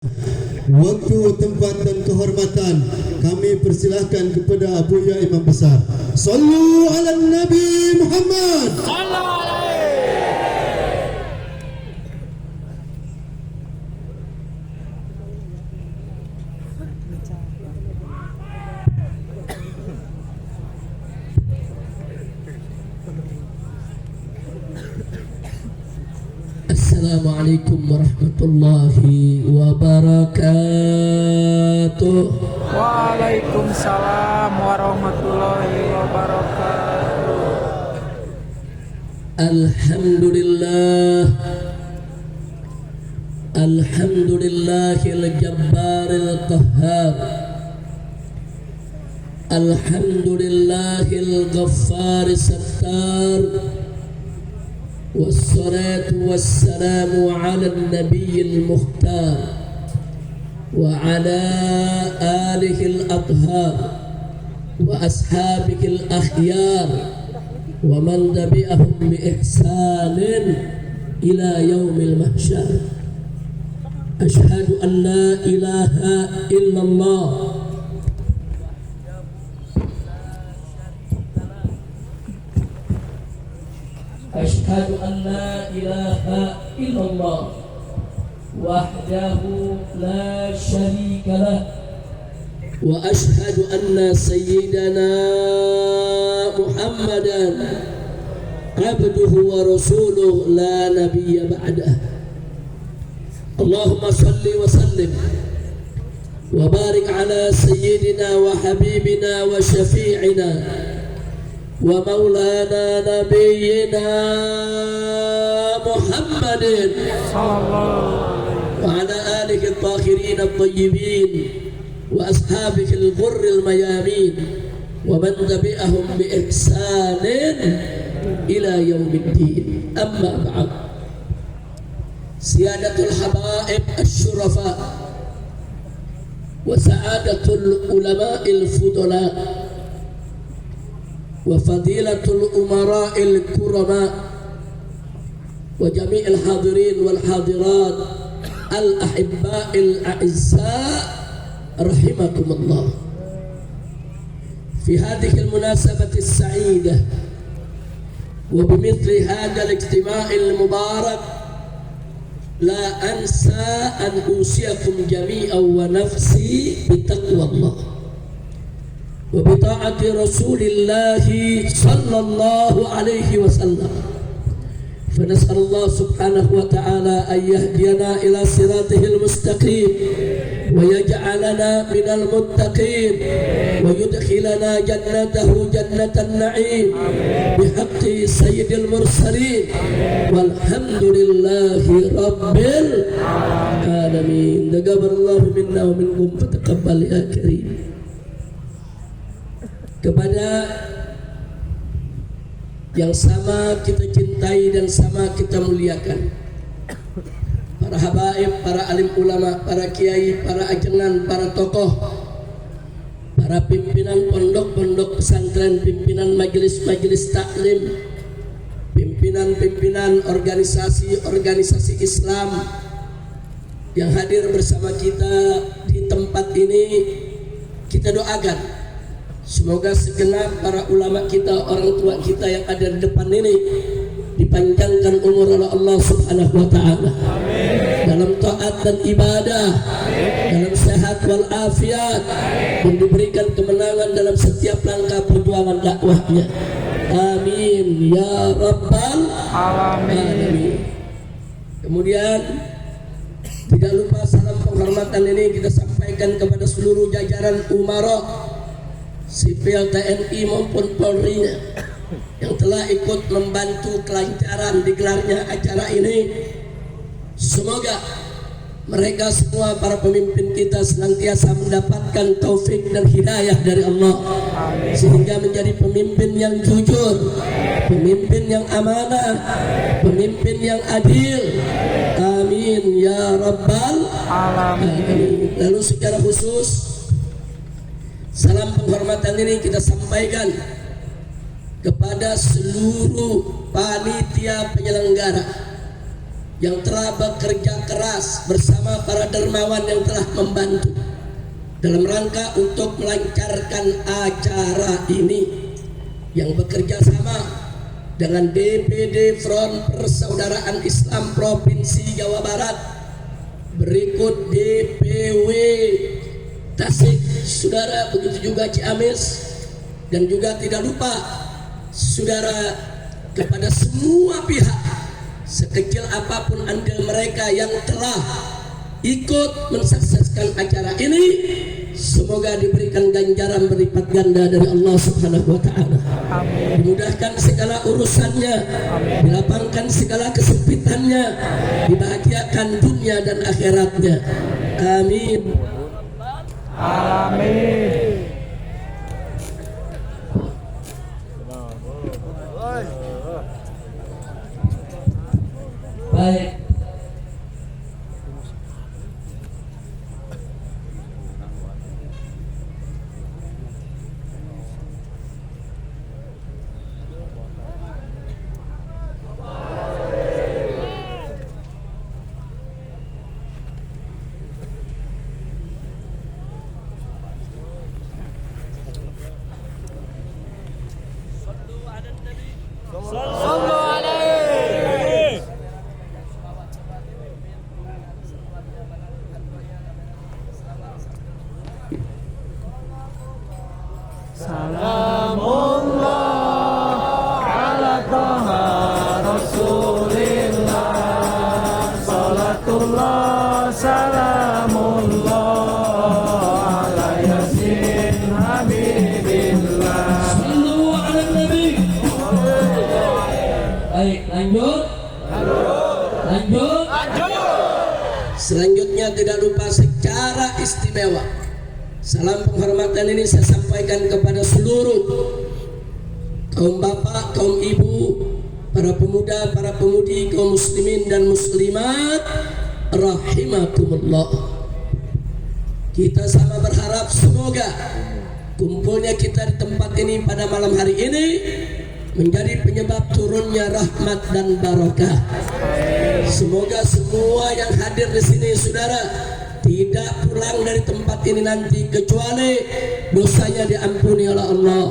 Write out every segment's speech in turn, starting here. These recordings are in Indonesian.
Waktu, tempat dan kehormatan kami persilahkan kepada Abuya Imam Besar. Sallu ala Nabi Muhammad. Assalamualaikum warahmatullahi wabarakatuh. Waalaikumsalam warahmatullahi wabarakatuh. Alhamdulillah, alhamdulillahil jabbaril qahhar, alhamdulillahil ghaffaris sattar. والصلاة والسلام على النبي المختار وعلى آله الأطهار وأصحابه الأخيار ومن تبعهم بإحسان إلى يوم المحشر. أشهد أن لا إله إلا الله أشهد أن لا إله إلا الله وحده لا شريك له وأشهد أن سيدنا محمدا عبده ورسوله لا نبي بعده. اللهم صل وسلم وبارك على سيدنا وحبيبنا وشفيعنا ومولانا نبينا محمد وعلى آله الطاهرين الطيبين وأصحابه الغر الميامين ومن تبعهم بإحسان إلى يوم الدين. أما بعد، سيادة الحبائب الشرفاء وسعادة العلماء الفضلاء وفضيلة الأمراء الكرماء وجميع الحاضرين والحاضرات الأحباء الأعزاء رحمكم الله. في هذه المناسبة السعيدة وبمثل هذا الاجتماع المبارك لا أنسى أن أوصيكم جميعا ونفسي بتقوى الله وبطاعة رسول الله صلى الله عليه وسلم. فنسأل الله سبحانه وتعالى أن يهدينا إلى صراطه المستقيم ويجعلنا من المتقين ويدخلنا جنته جنة النعيم بحق سيد المرسلين والحمد لله رب العالمين. تقبل الله منا ومنكم فتقبل يا كريم. Kepada yang sama kita cintai dan sama kita muliakan, para habaib, para alim ulama, para kiai, para ajengan, para tokoh, para pimpinan pondok-pondok pesantren, pimpinan majelis-majelis taklim, pimpinan-pimpinan organisasi-organisasi Islam yang hadir bersama kita di tempat ini, kita doakan semoga segenap para ulama kita, orang tua kita yang ada di depan ini dipanjangkan umur oleh Allah Subhanahu wa taala dalam taat dan ibadah, dalam sehat wal afiat, dan diberikan kemenangan dalam setiap langkah perjuangan dakwahnya. Amin ya rabbal alamin. Kemudian tidak lupa salam penghormatan ini kita sampaikan kepada seluruh jajaran umara sipil TNI maupun Polri-nya yang telah ikut membantu kelancaran digelarnya acara ini. Semoga mereka semua, para pemimpin kita, senantiasa mendapatkan taufik dan hidayah dari Allah sehingga menjadi pemimpin yang jujur, pemimpin yang amanah, pemimpin yang adil. Amin ya rabbal alamin. Lalu secara khusus salam penghormatan ini kita sampaikan kepada seluruh panitia penyelenggara yang telah bekerja keras bersama para dermawan yang telah membantu dalam rangka untuk melancarkan acara ini, yang bekerja sama dengan DPD Front Persaudaraan Islam Provinsi Jawa Barat, berikut DPW Tasik, saudara, begitu juga Ciamis, dan juga tidak lupa saudara kepada semua pihak sekecil apapun andil mereka yang telah ikut mensukseskan acara ini, semoga diberikan ganjaran berlipat ganda dari Allah Subhanahu wa taala. Dimudahkan segala urusannya, dilapangkan segala kesempitannya, dibahagiakan dunia dan akhiratnya. Amin. Amin. Baik. Salamullah ala Taha Rasulillah, salatullah salamullah ala Yasin Habibillah. Sallu ala Nabi. Baik, lanjut. Selanjutnya tidak lupa secara istimewa salam penghormatan ini saya sampaikan kepada seluruh kaum bapak, kaum ibu, para pemuda, para pemudi, kaum muslimin dan muslimat rahimakumullah. Kita sama berharap semoga kumpulnya kita di tempat ini pada malam hari ini menjadi penyebab turunnya rahmat dan barokah. Semoga semua yang hadir di sini saudara tidak pulang dari tempat ini nanti kecuali dosanya diampuni oleh Allah,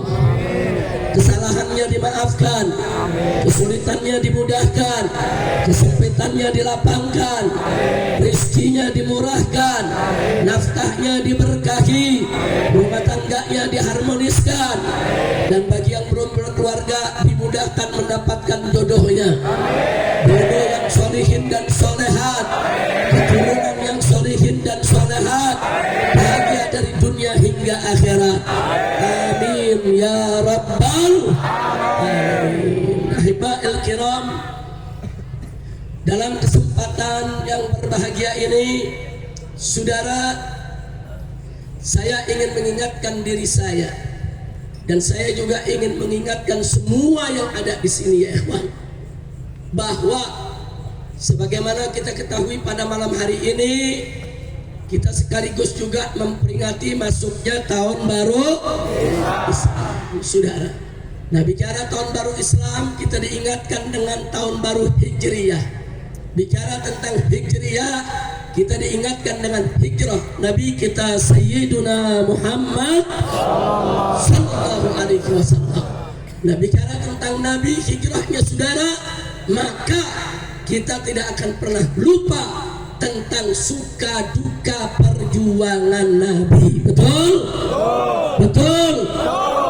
kesalahannya dimaafkan, kesulitannya dimudahkan, kesempitannya dilapangkan, rezekinya dimurahkan, nafkahnya diberkahi, rumah tangganya diharmoniskan, dan bagi yang belum berkeluarga dimudahkan mendapatkan jodohnya, jodoh yang solihin dan solehat, keturunan yang solihin dan solehat, bahagia dari dunia hingga akhirat. Amin ya rabbal alamin. Ahibba'il kiram, dalam kesempatan yang berbahagia ini saudara, saya ingin mengingatkan diri saya dan saya juga ingin mengingatkan semua yang ada di sini ya ikhwan, bahwa sebagaimana kita ketahui pada malam hari ini kita sekaligus juga memperingati masuknya tahun baru Islam, saudara. Nah, bicara tahun baru Islam, kita diingatkan dengan tahun baru Hijriyah. Bicara tentang Hijriyah, kita diingatkan dengan hijrah Nabi kita Sayyiduna Muhammad sallallahu alaihi wasallam. Nah, bicara tentang Nabi hijrahnya saudara, maka kita tidak akan pernah lupa tentang suka duka perjuangan Nabi. Betul? Betul?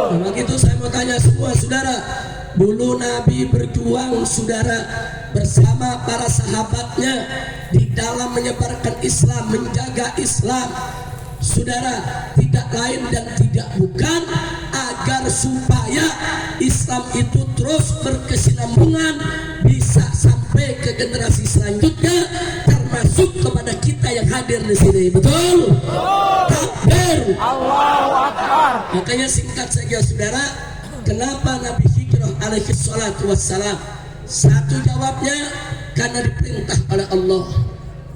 Nah, begitu saya mau tanya semua saudara, dulu Nabi berjuang saudara bersama para sahabatnya di dalam menyebarkan Islam, menjaga Islam saudara, tidak lain dan tidak bukan agar supaya Islam itu terus berkesinambungan, bisa sampai ke generasi selanjutnya, termasuk kepada kita yang hadir di sini. Betul? Takbir. Allahu Akbar. Makanya singkat saja saudara, kenapa Nabi hijrah alaihi salatu wassalam? Satu jawabnya karena diperintah oleh Allah.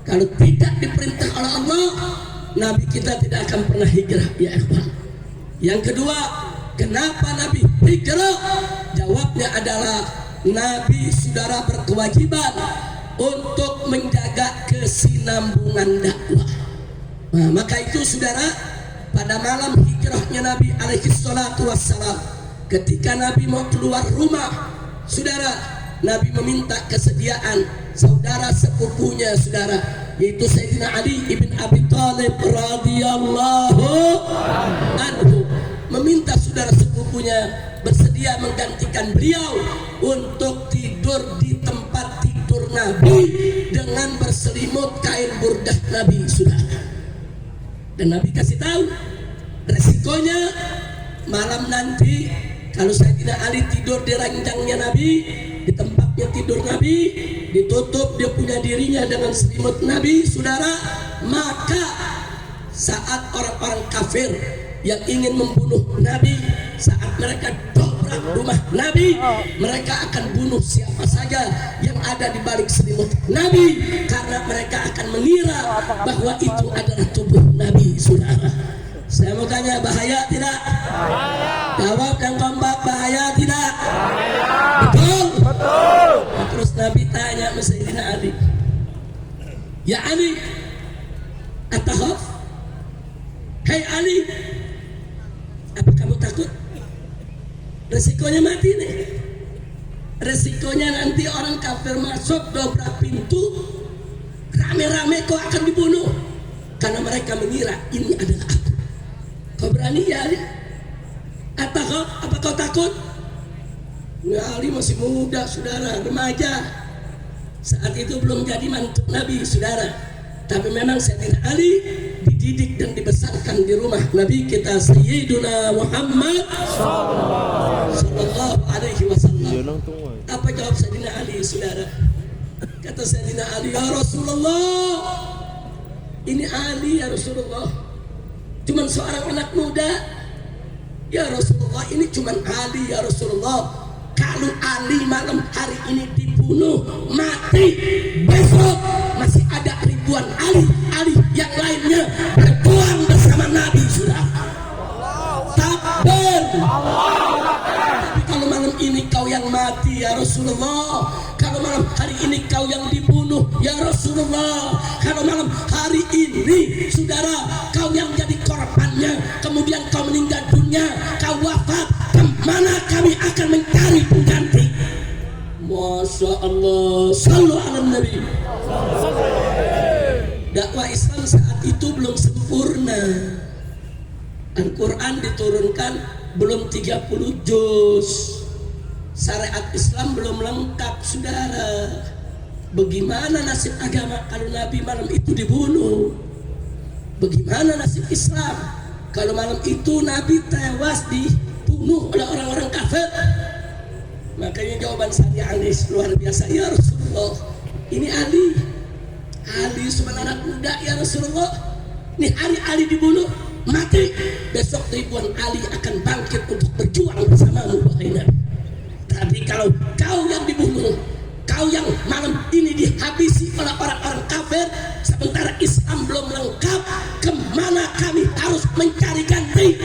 Kalau tidak diperintah oleh Allah, Nabi kita tidak akan pernah hijrah ya ikhwan. Yang kedua, kenapa Nabi hijrah? Jawabnya adalah Nabi saudara berkewajiban untuk menjaga kesinambungan dakwah. Nah, maka itu saudara, pada malam hijrahnya Nabi alaihi salatu wassalam, ketika Nabi mau keluar rumah, saudara, Nabi meminta kesediaan saudara sepupunya, saudara, yaitu Sayyidina Ali ibn Abi Thalib radhiyallahu anhu, meminta saudara sepupunya bersedia menggantikan beliau untuk tidur di tempat tidur Nabi dengan berselimut kain burdah Nabi, saudara. Dan Nabi kasih tahu resikonya malam nanti kalau Sayyidina Ali tidur di ranjangnya Nabi, di tempatnya tidur Nabi, ditutup dia punya dirinya dengan selimut Nabi, saudara, maka saat orang-orang kafir yang ingin membunuh Nabi, saat mereka dobrak rumah Nabi, mereka akan bunuh siapa saja yang ada di balik selimut Nabi, karena mereka akan mengira bahwa itu adalah tubuh Nabi, saudara. Saya mau tanya, bahaya tidak? Jawab yang kompak, bahaya tidak? Betul? Betul. Nah, terus Nabi tanya sama Sayyidina Ali, ya Ali, atahaf? Hai Ali, apa kamu takut? Resikonya mati nih. Resikonya nanti orang kafir masuk, dobrak pintu, rame-rame kau akan dibunuh, karena mereka mengira ini adalah aku. Kau berani ya Ali? Apa kau takut? Ya, Ali masih muda, saudara, remaja. Saat itu belum jadi mantu Nabi, saudara. Tapi memang Sayyidina Ali dididik dan dibesarkan di rumah Nabi kita Sayyiduna Muhammad sallallahu alaihi wasallam. Apa jawab Sayyidina Ali, saudara? Kata Sayyidina Ali, ya Rasulullah, ini Ali ya Rasulullah, cuman seorang anak muda. Ya Rasulullah, ini cuman Ali ya Rasulullah. Kalau Ali malam hari ini dibunuh, mati, besok masih ada ribuan Ali yang lainnya berjuang bersama Nabi, sudah. Takbir. Tapi kalau malam ini kau yang mati ya Rasulullah, kalau malam hari ini kau yang dibunuh ya Rasulullah, kalau malam hari ini saudara kau yang jadi korbannya, kemudian kau meninggal dunia, kau wafat, kemana kami akan mencari pengganti? Masya Allah, sallu ala Nabi. Dakwah Islam saat itu belum sempurna. Al-Quran diturunkan belum 30 juz. Syariat Islam belum lengkap, saudara. Bagaimana nasib agama kalau Nabi malam itu dibunuh? Bagaimana nasib Islam kalau malam itu Nabi tewas dibunuh oleh orang-orang kafir? Makanya jawaban saya Ali luar biasa, ya Rasulullah, ini Ali sebenarnya anak muda ya Rasulullah. Ini hari Ali dibunuh, mati, besok ribuan Ali akan bangkit untuk berjuang bersamamu, wahai Nabi. Tapi kalau kau yang dibunuh, kau yang malam ini dihabisi oleh orang-orang kafir, sementara Islam belum lengkap, kemana kami harus mencari ganti?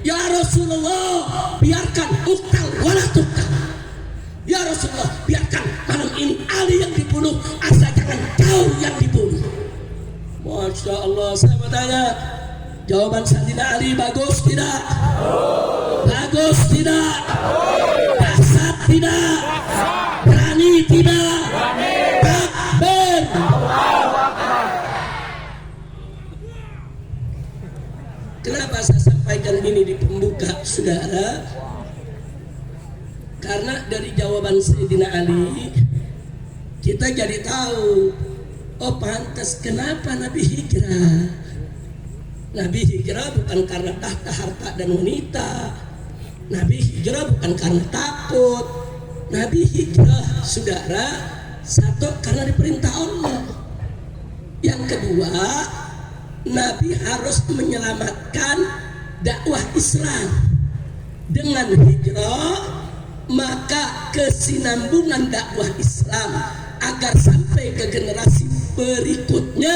Ya Rasulullah, biarkan uktal wala tuktal. Ya Rasulullah, biarkan malam ini Ali yang dibunuh, asal jangan kau yang dibunuh. Masya Allah, saya mau tanya, jawaban Sayyidina Ali bagus tidak? Bagus tidak? Dasar tidak? Berani tidak? Takbir. Kenapa saya sampaikan ini di pembuka, saudara? Karena dari jawaban Sayyidina Ali kita jadi tahu, oh pantas kenapa Nabi hijrah. Nabi hijrah bukan karena tahta, harta dan wanita. Nabi hijrah bukan karena takut. Nabi hijrah, saudara, satu karena diperintah Allah. Yang kedua, Nabi harus menyelamatkan dakwah Islam. Dengan hijrah maka kesinambungan dakwah Islam agar sampai ke generasi berikutnya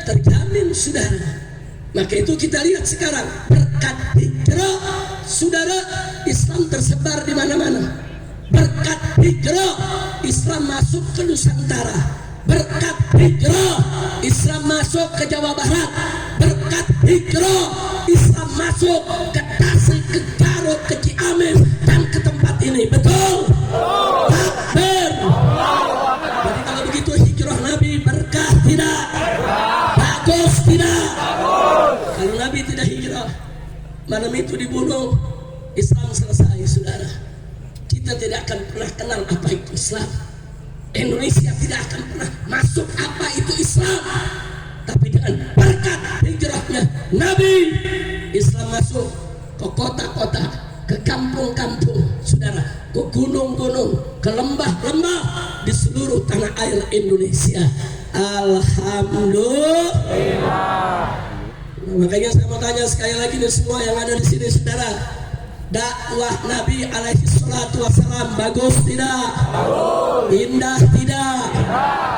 terjamin, saudara. Maka itu kita lihat sekarang berkat hijrah, saudara, Islam tersebar di mana-mana. berkat hijrah Islam masuk ke Nusantara, berkat hijrah Islam masuk ke Jawa Barat, berkat hijrah Islam masuk ke Tasik, ke Garut, ke Ciamis, dan ke tempat ini. Betul? Takbir. Jadi kalau begitu hijrah Nabi berkah tidak? Bagus tidak? Kalau Nabi tidak hijrah, malam itu dibunuh, Islam selesai, saudara. Kita tidak akan pernah kenal apa itu Islam. Indonesia tidak akan pernah masuk apa itu Islam. Tapi dengan berkat hijrahnya Nabi, Islam masuk ke kota-kota, ke kampung-kampung, saudara, ke gunung-gunung, ke lembah-lembah di seluruh tanah air Indonesia. Alhamdulillah. Nah, makanya saya mau tanya sekali lagi nih semua yang ada di sini, saudara, dakwah Nabi alaihi salatu wassalam bagus tidak? Indah tidak?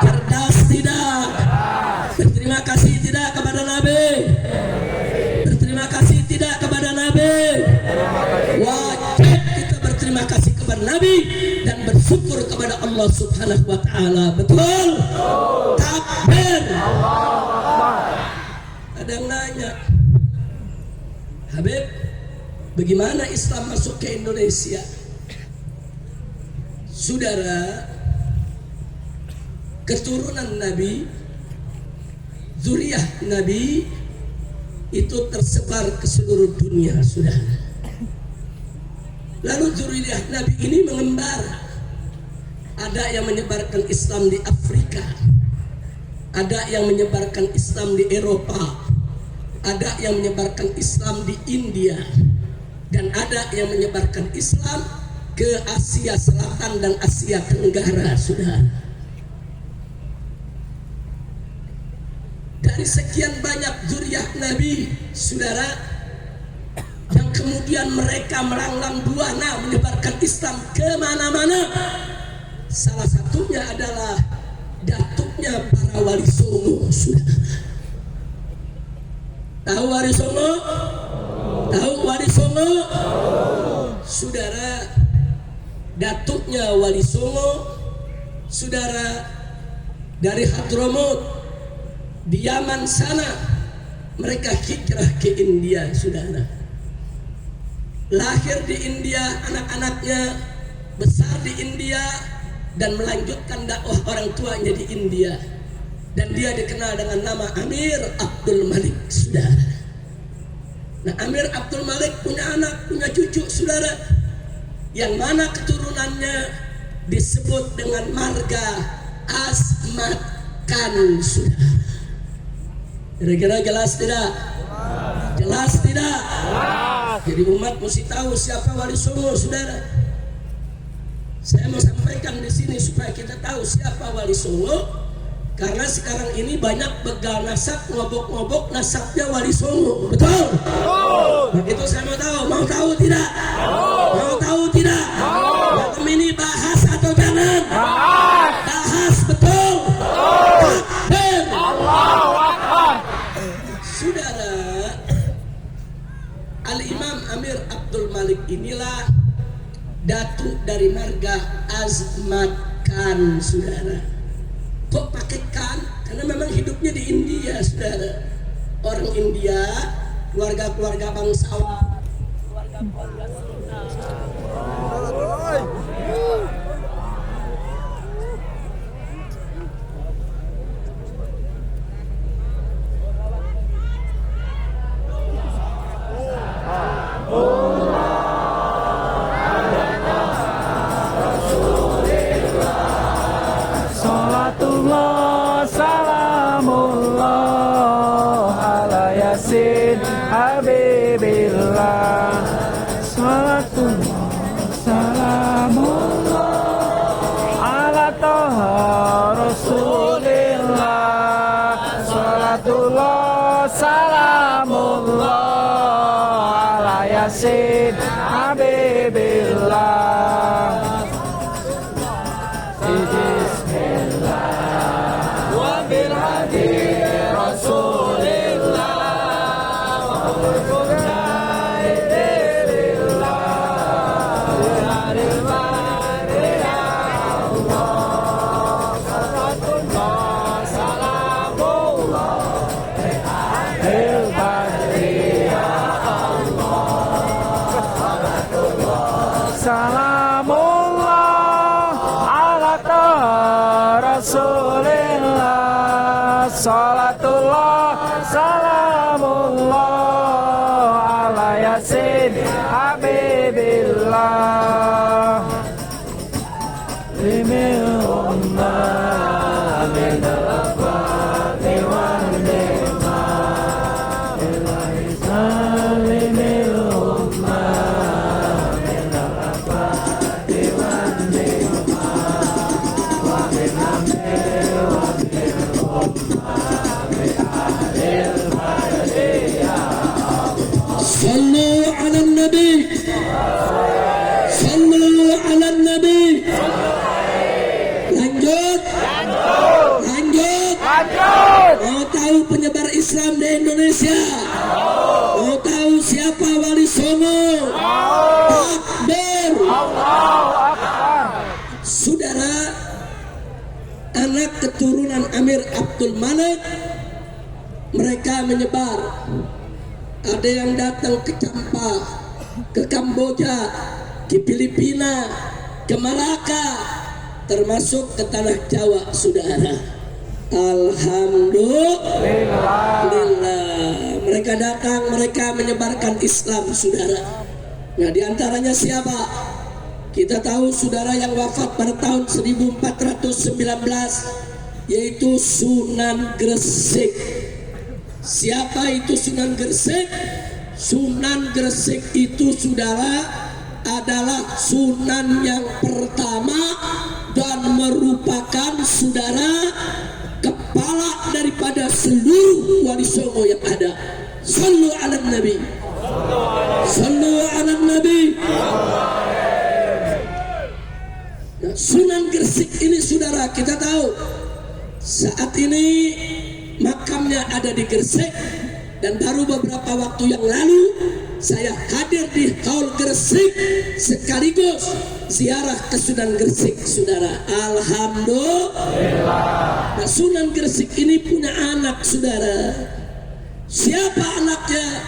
Cerdas tidak? Berterima kasih tidak kepada Nabi? Berterima kasih tidak kepada Nabi? Wajib kita berterima kasih kepada Nabi dan bersyukur kepada Allah Subhanahu wa taala. Betul? Takbir. Ada yang nanya, Habib, bagaimana Islam masuk ke Indonesia? Saudara, keturunan Nabi, zuriyah Nabi itu tersebar ke seluruh dunia, saudara. Lalu zuriyah Nabi ini mengembara. Ada yang menyebarkan Islam di Afrika, ada yang menyebarkan Islam di Eropa, ada yang menyebarkan Islam di India, dan ada yang menyebarkan Islam ke Asia Selatan dan Asia Tenggara, saudara. Dari sekian banyak zuriyah Nabi, saudara, yang kemudian mereka melanglang buana menyebarkan Islam kemana-mana, salah satunya adalah datuknya para wali songo, saudara. Tahu wali songo? Tahu wali songo? Saudara, datuknya wali songo, saudara, dari Hadramut di Yaman sana, mereka hijrah ke India, saudara. Lahir di India, anak-anaknya besar di India dan melanjutkan dakwah orang tuanya di India. Dan dia dikenal dengan nama Amir Abdul Malik, saudara. Nah, Amir Abdul Malik punya anak, punya cucu, saudara, yang mana keturunannya disebut dengan marga Asmat Khan, saudara. Kira-kira jelas tidak? Jelas tidak? Jadi umat mesti tahu siapa wali songo, saudara. Saya mau sampaikan di sini supaya kita tahu siapa wali songo. Karena sekarang ini banyak begal nasab, ngobok-ngobok nasabnya wali songo. Betul? Nah, itu saya mau tahu tidak? Mau tahu tidak? Malam ini bahas atau jangan? Bahas, betul? Takbir. Allahu Akbar. Saudara, Al-Imam Amir Abdul Malik inilah datuk dari marga Azmat Khan, saudara. Kok pakai Khan? Karena memang hidupnya di India, saudara. Orang India, keluarga-keluarga bangsawan, keluarga-keluarga Salatullah, salamullah ala Yasin Habibillah. Salatullah, salamullah ala Taha Rasulillah. Salatullah, salamullah ala Yasin Habibillah. Yasin Habibillah Limil ummah min al-afati wal ni'mah Ilahi salimil ummah min al-afati wal ni'mah Wa min amil wa min ummah bi ahlil badiyah Sallu ala nabi, sallu ala nabi. Lanjut. Mau tahu penyebar Islam di Indonesia? Mau tahu siapa Wali Songo? Takbir. Saudara, anak keturunan Amir Abdul Malik, mereka menyebar. Ada yang datang ke Campa, ke Kamboja, ke Filipina, ke Malaka, termasuk ke tanah Jawa, saudara. Alhamdulillah. Mereka datang, mereka menyebarkan Islam, saudara. Nah, diantaranya siapa? Kita tahu saudara yang wafat pada tahun 1419, yaitu Sunan Gresik. Siapa itu Sunan Gresik? Sunan Gresik itu saudara adalah sunan yang pertama dan merupakan saudara kepala daripada seluruh Wali Songo yang ada. Sallu ala nabi, sallu ala nabi. Nah, Sunan Gresik ini saudara, kita tahu saat ini makamnya ada di Gresik, dan baru beberapa waktu yang lalu saya hadir di Haul Gresik sekaligus ziarah ke Sunan Gresik, saudara. Alhamdulillah. Nah, Sunan Gresik ini punya anak, saudara. Siapa anaknya?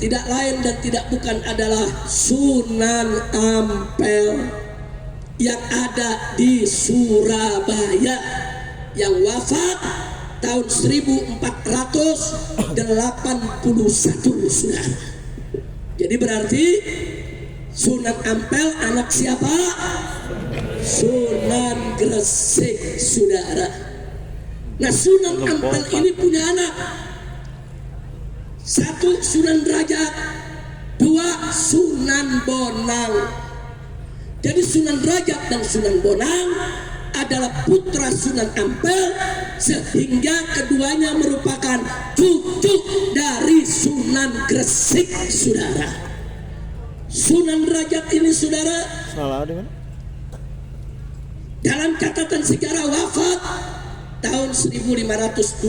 Tidak lain dan tidak bukan adalah Sunan Ampel yang ada di Surabaya, yang wafat tahun 1481, saudara. Jadi berarti Sunan Ampel anak siapa? Sunan Gresik, saudara. Nah, Sunan Ampel ini punya anak. Satu Sunan Derajat, dua Sunan Bonang. Jadi Sunan Derajat dan Sunan Bonang adalah putra Sunan Ampel, sehingga keduanya merupakan cucu dari Sunan Gresik, saudara. Sunan Derajat ini, saudara, dalam catatan sejarah wafat tahun 1522,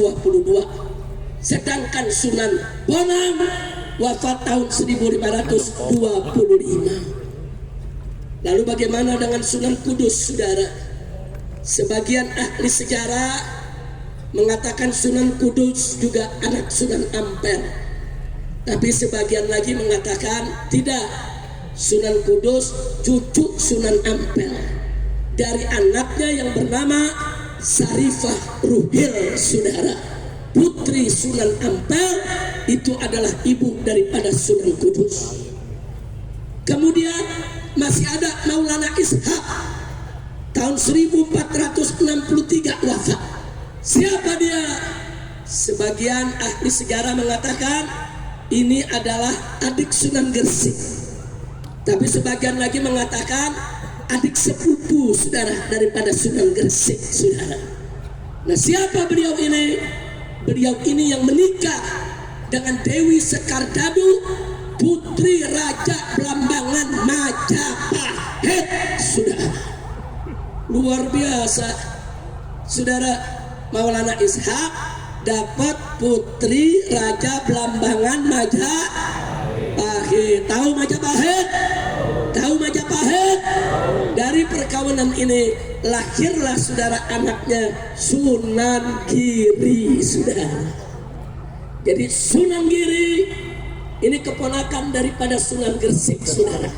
sedangkan Sunan Bonang wafat tahun 1525. Lalu bagaimana dengan Sunan Kudus, saudara? Sebagian ahli sejarah mengatakan Sunan Kudus juga anak Sunan Ampel, tapi sebagian lagi mengatakan tidak, Sunan Kudus cucu Sunan Ampel dari anaknya yang bernama Sarifah Ruhil, saudara. Putri Sunan Ampel itu adalah ibu daripada Sunan Kudus. Kemudian masih ada Maulana Ishaq, tahun 1463 wafat. Siapa dia? Sebagian ahli sejarah mengatakan ini adalah adik Sunan Gresik, tapi sebagian lagi mengatakan adik sepupu, saudara, daripada Sunan Gresik, saudara. Nah, siapa beliau ini? Beliau ini yang menikah dengan Dewi Sekardadu, putri Raja Blambangan Majapahit, saudara. Luar biasa, saudara. Maulana Ishaq dapat putri Raja Blambangan Majapahit. Tahu Majapahit? Tahu Majapahit? Dari perkawinan ini lahirlah, saudara, anaknya Sunan Giri, saudara. Jadi Sunan Giri ini keponakan daripada Sunan Gresik, saudara.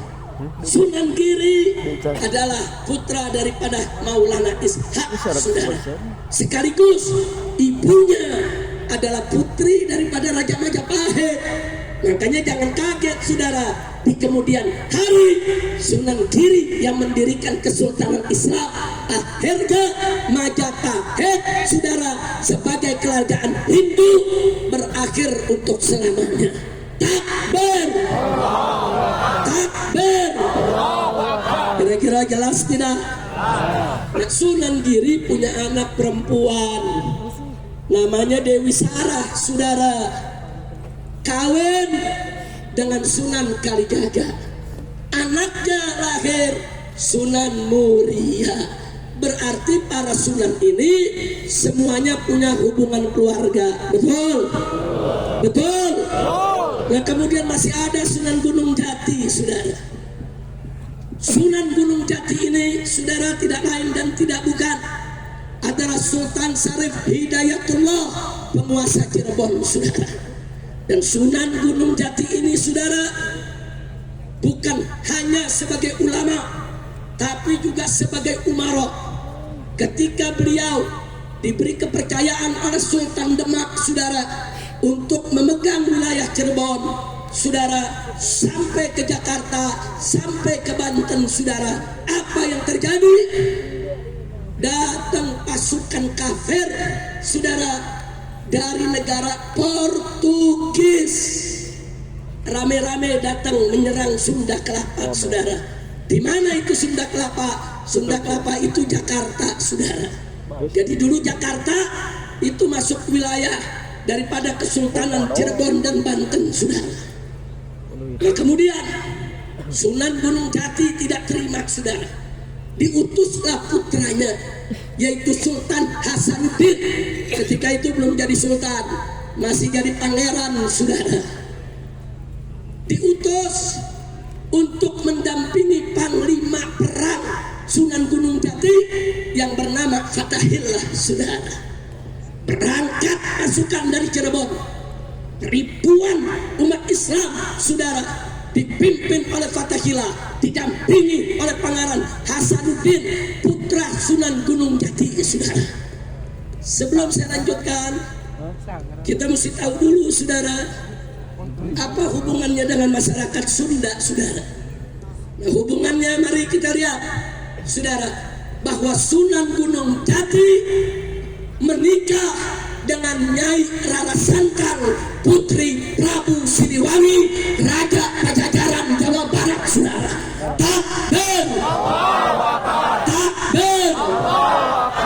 Sunan Giri adalah putra daripada Maulana Ishaq, saudara. Sekaligus ibunya adalah putri daripada Raja Majapahit. Makanya jangan kaget saudara, di kemudian hari Sunan Giri yang mendirikan Kesultanan Islam akhirnya Majapahit saudara sebagai kerajaan Hindu berakhir untuk selamanya. Takbir, takbir. Kira-kira jelas tidak? Nah, Sunan Giri punya anak perempuan namanya Dewi Sarah saudara, kawin dengan Sunan Kalijaga. Anaknya lahir Sunan Muria. Berarti para sunan ini semuanya punya hubungan keluarga. Betul? Betul? Nah, kemudian masih ada Sunan Gunung Jati saudara. Sunan Gunung Jati ini saudara tidak lain dan tidak bukan adalah Sultan Syarif Hidayatullah, penguasa Cirebon saudara. Dan Sunan Gunung Jati ini saudara bukan hanya sebagai ulama tapi juga sebagai umara. Ketika beliau diberi kepercayaan oleh Sultan Demak saudara untuk memegang wilayah Cirebon saudara sampai ke Jakarta, sampai ke Banten saudara, apa yang terjadi? Datang pasukan kafir saudara dari negara Portugis, rame-rame datang menyerang Sunda Kelapa saudara. Di mana itu Sunda Kelapa? Sunda Kelapa itu Jakarta saudara. Jadi dulu Jakarta itu masuk wilayah daripada Kesultanan Cirebon dan Banten saudara. Nah, kemudian Sunan Gunung Jati tidak terima saudara, diutuslah putranya yaitu Sultan Hasanuddin. Ketika itu belum jadi sultan, masih jadi pangeran saudara. Diutus untuk mendampingi panglima perang Sunan Gunung Jati yang bernama Fatahillah saudara. Berangkat pasukan dari Cirebon, ribuan umat Islam saudara dipimpin oleh Fatahillah, didampingi oleh Pangeran Hasanuddin putra Sunan Gunung Jati saudara. Sebelum saya lanjutkan, kita mesti tahu dulu saudara, apa hubungannya dengan masyarakat Sunda saudara. Nah, hubungannya mari kita lihat saudara, bahwa Sunan Gunung Jati menikah dengan Nyai Rara Santang, putri Prabu Siliwangi, Raja Pajajaran Jawa Barat saudara. Takbir, takbir.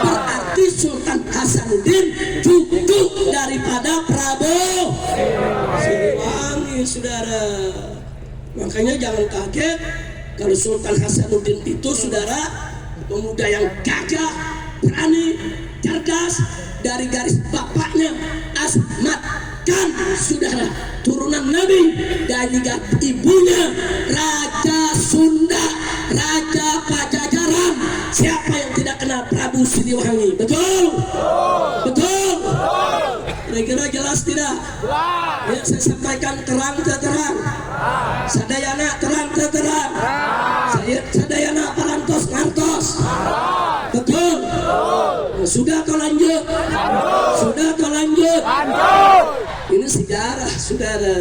Berarti Sultan Hasanuddin cucu daripada Prabu Siliwangi saudara. Makanya jangan kaget kalau Sultan Hasanuddin itu saudara pemuda yang gagah, berani, cerdas, dari garis bapaknya Asmat Khan saudara, turunan Nabi, dan juga ibunya Raja Sunda, Raja Pajajaran. Siapa yang tidak kenal Prabu Siliwangi? Betul? Betul? Kira-kira jelas tidak? Ya, saya sampaikan terang terang. Sadayana terang terang. Sadayana parantos ngantos. Betul? Nah, sudah atau lanjut? Sudah atau lanjut? Ini sejarah saudara.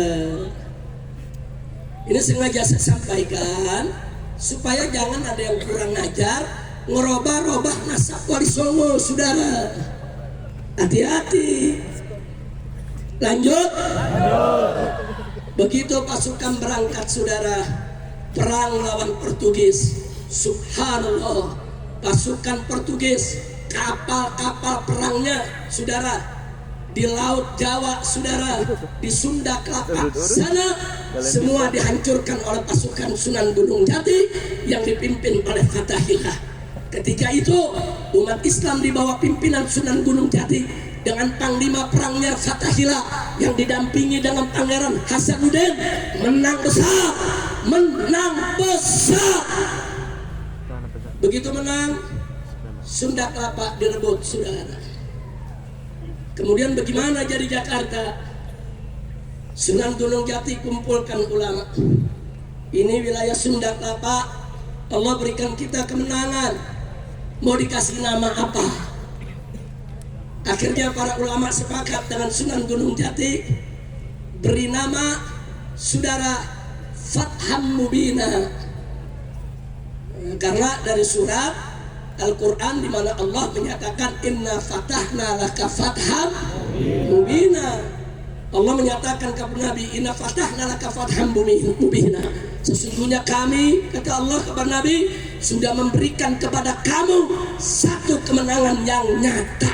Ini sengaja saya sampaikan supaya jangan ada yang kurang ajar ngerobah-robah nasab Wali Songo saudara. Hati-hati. Lanjut. Begitu pasukan berangkat saudara, perang lawan Portugis. Subhanallah, pasukan Portugis, kapal-kapal perangnya saudara di Laut Jawa saudara, di Sunda Kelapa sana semua dihancurkan oleh pasukan Sunan Gunung Jati yang dipimpin oleh Fatahillah. Ketika itu umat Islam di bawah pimpinan Sunan Gunung Jati dengan panglima perangnya Fatahillah yang didampingi dengan Pangeran Hasanuddin menang besar, menang besar. Begitu menang, Sunda Kelapa direbut saudara. Kemudian bagaimana jadi Jakarta? Sunan Gunung Jati kumpulkan ulama. Ini wilayah Sunda Kelapa, Allah berikan kita kemenangan. Mau dikasih nama apa? Akhirnya para ulama sepakat dengan Sunan Gunung Jati beri nama saudara, fatham mubina. Karena dari surat Al-Quran di mana Allah menyatakan inna fatahna laka fatham mubina. Allah menyatakan kepada Nabi, inna fatahna laka fatham mubina. Sesungguhnya kami, kata Allah kepada Nabi, sudah memberikan kepada kamu satu kemenangan yang nyata.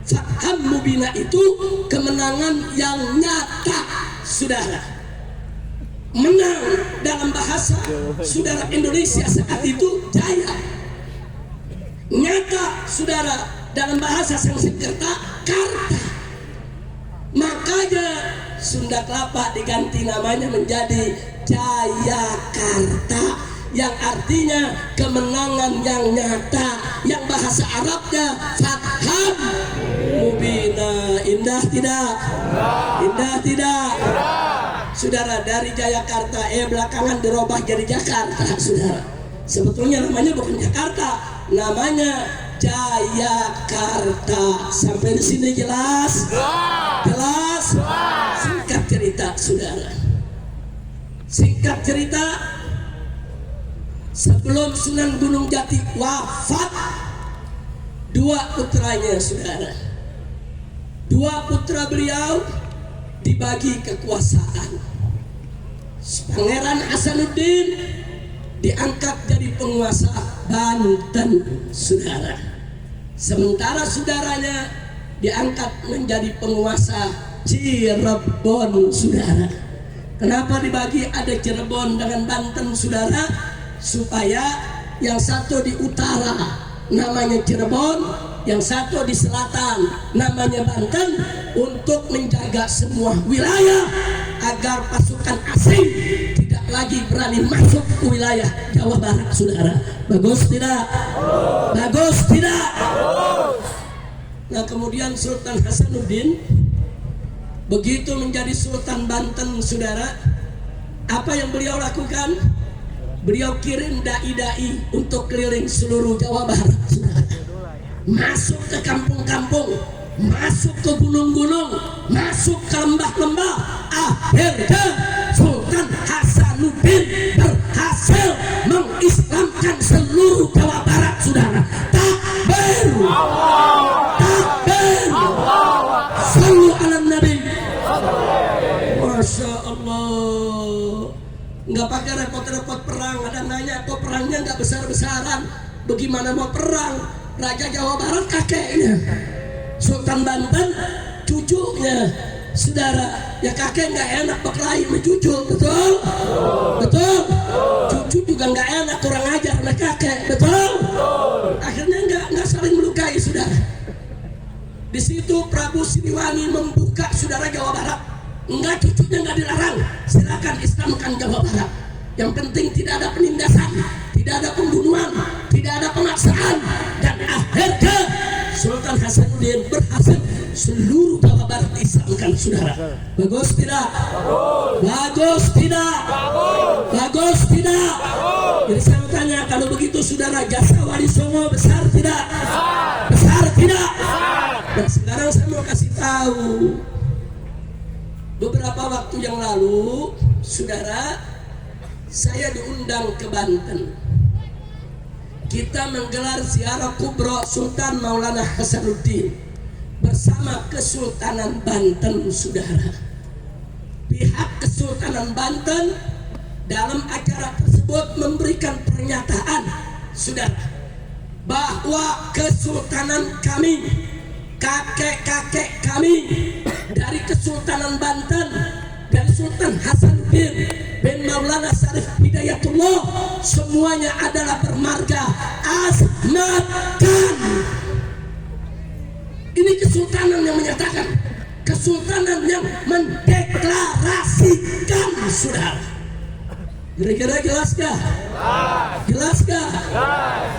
Fatham mubina itu kemenangan yang nyata, saudara. Menang dalam bahasa saudara Indonesia saat itu jaya. Nyata saudara dalam bahasa Sanskerta karta. Makanya Sunda Kelapa diganti namanya menjadi Jayakarta, yang artinya kemenangan yang nyata, yang bahasa Arabnya fatham mubina. Indah tidak? Indah tidak? Saudara, dari Jayakarta belakangan dirubah jadi Jakarta, saudara. Sebetulnya namanya bukan Jakarta, namanya Jayakarta. Sampai di sini jelas? Jelas? Singkat cerita, saudara. Singkat cerita, sebelum Sunan Gunung Jati wafat, dua putranya, saudara. Dua putra beliau dibagi kekuasaan. Pangeran Hasanuddin diangkat jadi penguasa Banten, saudara. Sementara saudaranya diangkat menjadi penguasa Cirebon, saudara. Kenapa dibagi ada Cirebon dengan Banten, saudara? Supaya yang satu di utara namanya Cirebon, yang satu di selatan namanya Banten, untuk menjaga semua wilayah agar pasukan asing tidak lagi berani masuk ke wilayah Jawa Barat, saudara. Bagus tidak? Bagus tidak? Nah, kemudian Sultan Hasanuddin begitu menjadi Sultan Banten, saudara, apa yang beliau lakukan? Beliau kirim dai-dai untuk keliling seluruh Jawa Barat, saudara. Masuk ke kampung-kampung, masuk ke gunung-gunung, masuk ke lembah-lembah. Akhirnya Sultan Hasanuddin berhasil mengislamkan seluruh Jawa Barat, saudara. Takbir! Takbir! Sallu ala Nabi. Masya Allah. Nggak pakai repot-repot perang. Ada nanya, kok perangnya nggak besar-besaran? Bagaimana mau perang? Raja Jawa Barat kakeknya, Sultan Banten cucunya, saudara. Ya kakek nggak enak berkelahi sama cucu, betul? Betul? Cucu juga nggak enak kurang ajar sama kakek, betul? Akhirnya nggak saling melukai, saudara. Di situ Prabu Siliwangi membuka, saudara, Jawa Barat. Enggak, cucunya nggak dilarang, silakan Islamkan Jawa Barat. Yang penting tidak ada penindasan, tidak ada pembunuhan, tidak ada pemaksaan. Dan akhirnya Sultan Hasanuddin berhasil seluruh Jawa Barat Islamkan, saudara. Bagus tidak? Bagus tidak? Bagus tidak? Jadi saya tanya, kalau begitu saudara, jasa Wali Songo besar tidak? Besar tidak? Dan sekarang saya mau kasih tahu, beberapa waktu yang lalu, saudara, saya diundang ke Banten. Kita menggelar ziarah kubro Sultan Maulana Hasanuddin bersama Kesultanan Banten, saudara. Pihak Kesultanan Banten dalam acara tersebut memberikan pernyataan, saudara, bahwa Kesultanan kami, kakek-kakek kami dari Kesultanan Banten, dari Sultan Hasanuddin bin Maulana Syarif Hidayatullah, semuanya adalah bermarga Asmatkan. Ini kesultanan yang menyatakan, kesultanan yang mendeklarasikan, saudara. Kira-kira jelas gak? Jelas gak?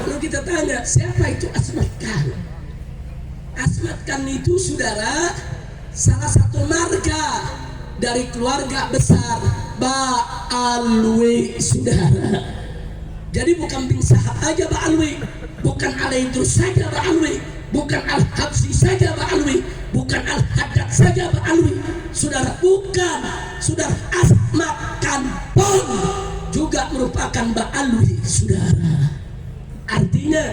Kalau kita tanya, siapa itu Asmatkan? Asmatkan itu, saudara, salah satu marga dari keluarga besar Ba'alwi, saudara. Jadi bukan bin Sahab aja Ba'alwi, bukan Alaidrus saja Ba'alwi, bukan Al-Habsi saja Ba'alwi, bukan Al-Haddad saja Ba'alwi, saudara. Bukan, saudara. makan pun juga merupakan ba'alwi, saudara. Artinya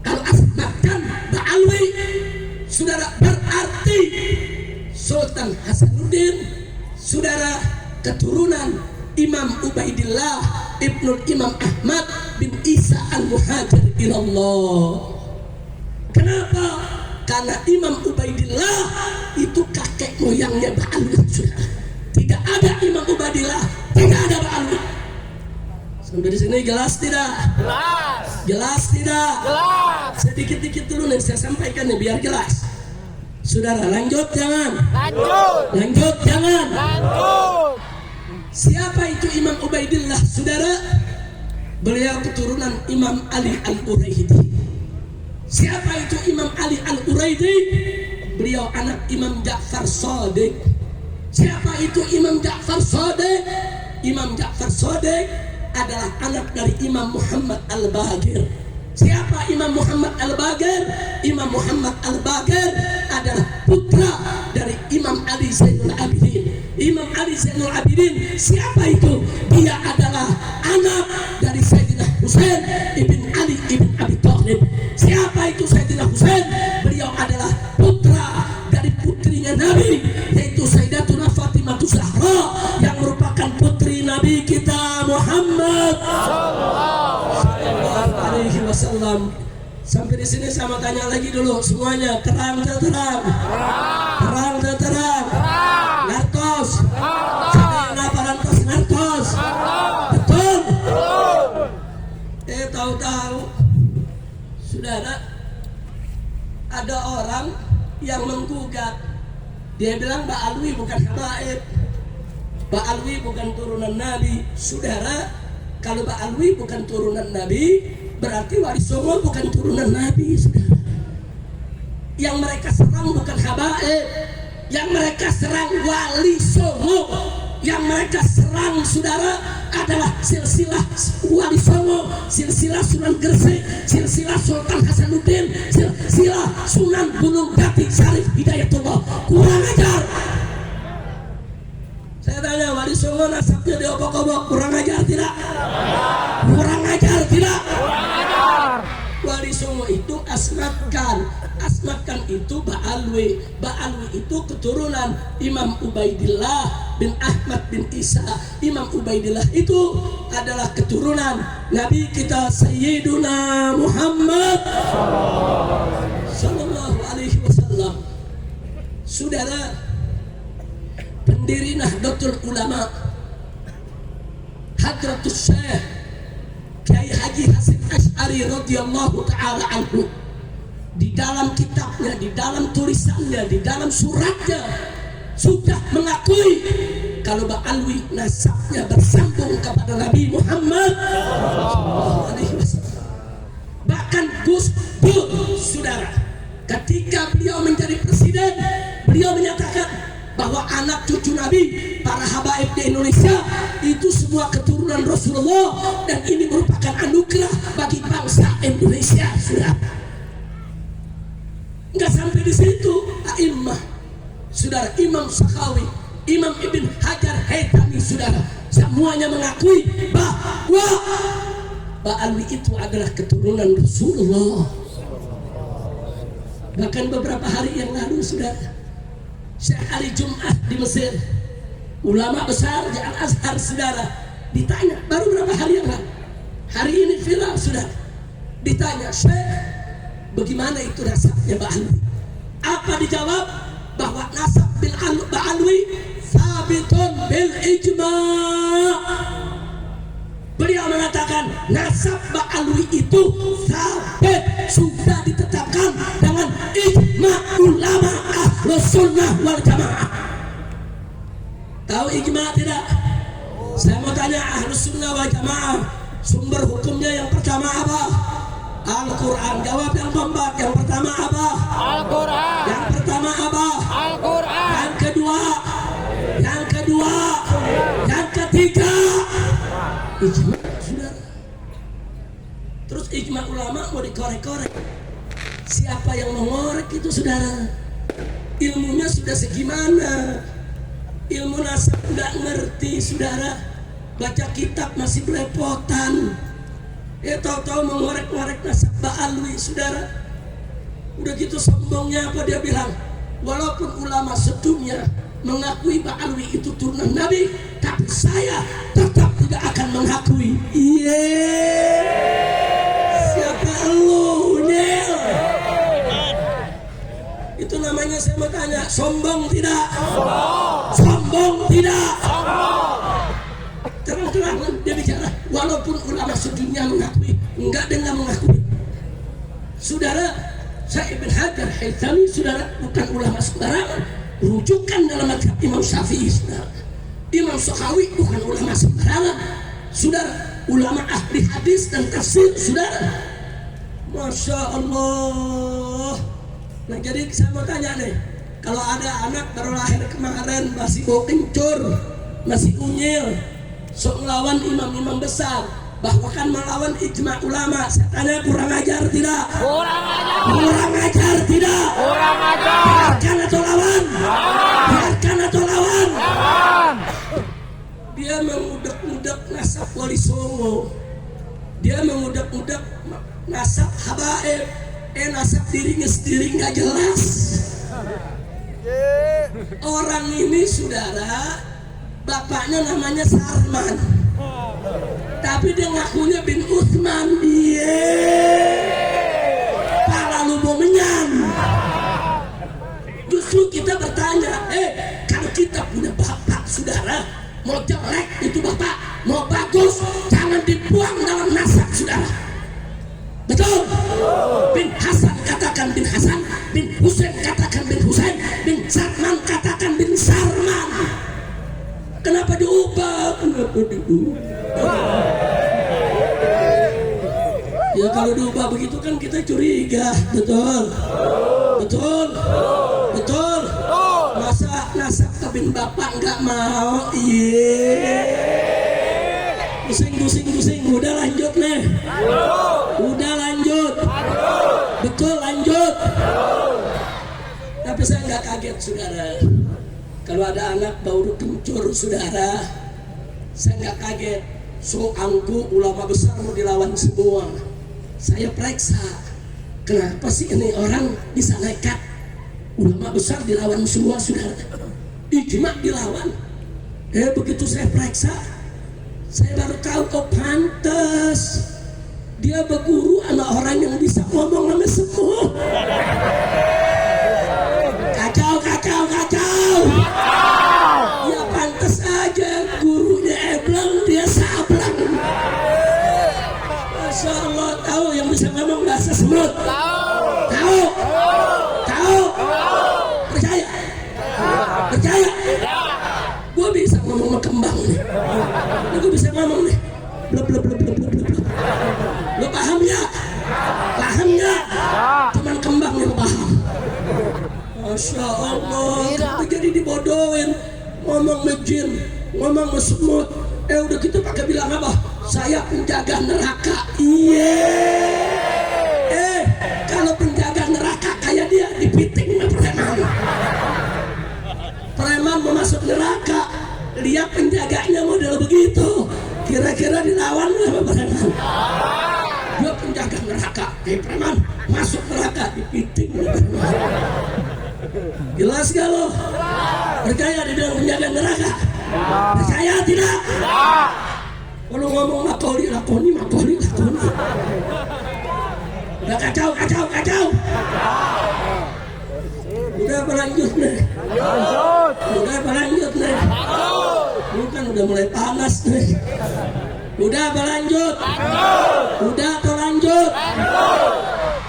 kalau asap makan ba'alwi, saudara, berarti Sultan Hasanuddin, saudara, keturunan Imam Ubaidillah Ibnul Imam Ahmad bin Isa al-Muhajir ilallah. Kenapa? Karena Imam Ubaidillah itu kakek moyangnya Ba'alwi, saudara. Tidak ada Imam Ubaidillah, tidak ada Ba'alwi. Sampai di sini jelas tidak? Jelas. Jelas tidak? Jelas. Sedikit-dikit dulu nih saya sampaikan nih biar jelas. Saudara, lanjut jangan? Lanjut. Lanjut jangan? Lanjut. Siapa itu Imam Ubaidillah, saudara? Beliau keturunan Imam Ali Al-Uraidi. Siapa itu Imam Ali Al-Uraidi? Beliau anak Imam Ja'far Shadiq. Siapa itu Imam Ja'far Shadiq? Imam Ja'far Shadiq adalah anak dari Imam Muhammad Al-Baqir. Siapa Imam Muhammad Al-Baqir? Imam Muhammad Al-Baqir adalah putra dari Imam Ali Zainul Abidin. Imam Ali Zainul Abidin siapa itu? Dia adalah anak dari Sayyidina Husain ibn Ali ibn Abi Thalib. Siapa itu Sayyidina Husain? Beliau adalah putra dari putrinya Nabi, yaitu Sayyidatuna Fatimah Zahra, yang merupakan putri Nabi kita Muhammad sallallahu alaihi wasallam. Sampai di sini saya mau tanya lagi dulu semuanya, terang tak terang? Terang tak terang? Ngartos? Kenapa rantos ngartos? Betul? Tahu-tahu saudara, ada orang yang menggugat. Dia bilang Ba'alwi bukan habaib, Ba'alwi bukan turunan Nabi. Saudara, kalau Ba'alwi bukan turunan Nabi, berarti Wali Songo bukan turunan Nabi, saudara. Yang mereka serang bukan habaib, yang mereka serang Wali Songo. Yang mereka serang, saudara, adalah silsilah Wali Songo, silsilah Sunan Gresik, silsilah Sultan Hasanuddin, silsilah Sunan Gunung Jati Syarif Hidayatullah. Kurang ajar. Saya tanya, Wali Songo nasabnya diobok-obok, kurang ajar tidak? Kurang ajar tidak? Wali Songo itu asmatkan itu Ba'alwi. Ba'alwi itu keturunan Imam Ubaidillah bin Ahmad bin Isa. Imam Ubaidillah itu adalah keturunan Nabi kita Sayyiduna Muhammad sallallahu alaihi wasallam. Saudara, pendiri Nahdlatul Ulama Hadratus Syekh Kiai Haji Hasyim Asy'ari radhiyallahu taala anhu, di dalam kitabnya, di dalam tulisannya, di dalam suratnya sudah mengakui kalau Ba'alwi nasabnya bersambung kepada Nabi Muhammad SAW. Bahkan Gus Dur, saudara, ketika beliau menjadi presiden, beliau menyatakan bahwa anak cucu Nabi, para habaib di Indonesia itu semua keturunan Rasulullah, dan ini merupakan anugerah bagi bangsa Indonesia, saudara. Enggak sampai di situ, a'immah, saudara, Imam Sakhawi, Imam Ibn Hajar Haytami, saudara, semuanya mengakui bahwa Ba'alwi itu adalah keturunan Rasulullah. Bahkan beberapa hari yang lalu, saudara, Syekh hari Jumat di Mesir, ulama besar di Al-Azhar, saudara, ditanya baru berapa hari yang lalu, hari ini viral, saudara, ditanya, Syekh, bagaimana itu nasabnya Ba'alwi? Apa dijawab? Bahwa nasab Ba'alwi sabitun bil ijma'. Beliau mengatakan nasab Ba'alwi itu sabit, sudah ditetapkan dengan ijma' ulama Ahlus Sunnah wal Jamaah. Tahu ijma' tidak? Saya mau tanya, Ahlus Sunnah wal Jamaah sumber hukumnya yang pertama apa? Al-Quran. Jawab yang keempat. Yang pertama apa? Al-Quran. Yang pertama apa? Al-Quran. Yang kedua? Yang kedua? Yang ketiga? Ijma', saudara. Terus ijma' ulama mau dikorek-korek. Siapa yang mengorek itu, saudara? Ilmunya sudah segimana? ilmu nasab nggak ngerti, saudara. Baca kitab masih belepotan. Tahu-tahu mengorek-ngorek nasab Ba'alwi, saudara. Udah gitu sombongnya apa dia bilang? Walaupun ulama sedunia mengakui Ba'alwi itu turunan Nabi, tapi saya tetap tidak akan mengakui. Siapa lu, Nil? Itu namanya saya mau tanya, sombong tidak? Sombong tidak? Terang-terangan dia bicara, walaupun ulama sedunia mengakui, enggak, dia enggak mengakui. Saudara, saya Ibn Hajar Haythami, saudara, bukan ulama sembarangan. Rujukan dalam mazhab Imam Syafi'i, saudara. Imam Sakhawi bukan ulama sembarangan, saudara. Ulama ahli hadis dan tafsir, saudara. Masya Allah. Nah, jadi saya mau tanya nih, kalau ada anak baru lahir kemarin masih bau kencur, masih unyil, sok melawan imam-imam besar, bahkan melawan ijma ulama, saya tanya, kurang ajar tidak? Kurang ajar. Kurang ajar tidak? Kurang ajar. Biarkan atau lawan? Biarkan atau lawan? Lawan. Dia mengudak-udak nasab Wali Songo, dia mengudak-udak nasab habaib, nasab dirinya sendiri nggak jelas. Orang ini, saudara, bapaknya namanya Sarman, tapi dia ngakunya bin Uthman. Pala lu mau menyan. Justru kita bertanya, kalau kita punya bapak, saudara, mau jelek itu bapak, mau bagus jangan dibuang dalam nasab, saudara. Betul? Bin Hasan katakan bin Hasan, bin Husain katakan bin Husain, bin Sarman katakan bin Sarman. Kenapa diubah? Kenapa diubah? Ya kalau diubah begitu kan kita curiga. Betul? Betul? Betul? Masa nasab bin bapak nggak mau? Pusing. Udah lanjut nih. Udah lanjut. Betul, lanjut. Tapi saya nggak kaget, saudara. Kalau ada anak baru kencur, saudara, saya nggak kaget. So angku ulama besar mau dilawan semua. Saya periksa, kenapa sih ini orang bisa nekat? Ulama besar dilawan semua, saudara. Ijma dilawan. Begitu saya periksa, saya baru tahu, oh pantes dia berguru anak orang yang bisa ngomong sama semua. Kacau. Ya pantes aja gurunya ebleng, dia sableng. Masya Allah, tahu yang bisa ngomong bahasa semut? Tahu? Percaya? Gue bisa ngomong sama kembang nih. Gue bisa ngomong nih. Blub. Lo paham ya? Cuman kembang yang paham. Masya Allah, kita jadi dibodohin. Ngomong mejin, ngomong semut. Udah gitu pakai bilang apa? Saya penjaga neraka. Kalau penjaga neraka kayak dia dipiting sama preman. Preman mau masuk neraka, lihat penjaganya model begitu, kira-kira dilawan sama preman. Dia penjaga neraka, preman masuk neraka dipiting sama preman. Jelas gak lo? Percaya di dalam penjaga neraka? Percaya tidak? Kalau ngomong makoli lakoni. Udah kacau. Udah apa lanjut nih? Bukan udah mulai panas nih. Udah apa lanjut?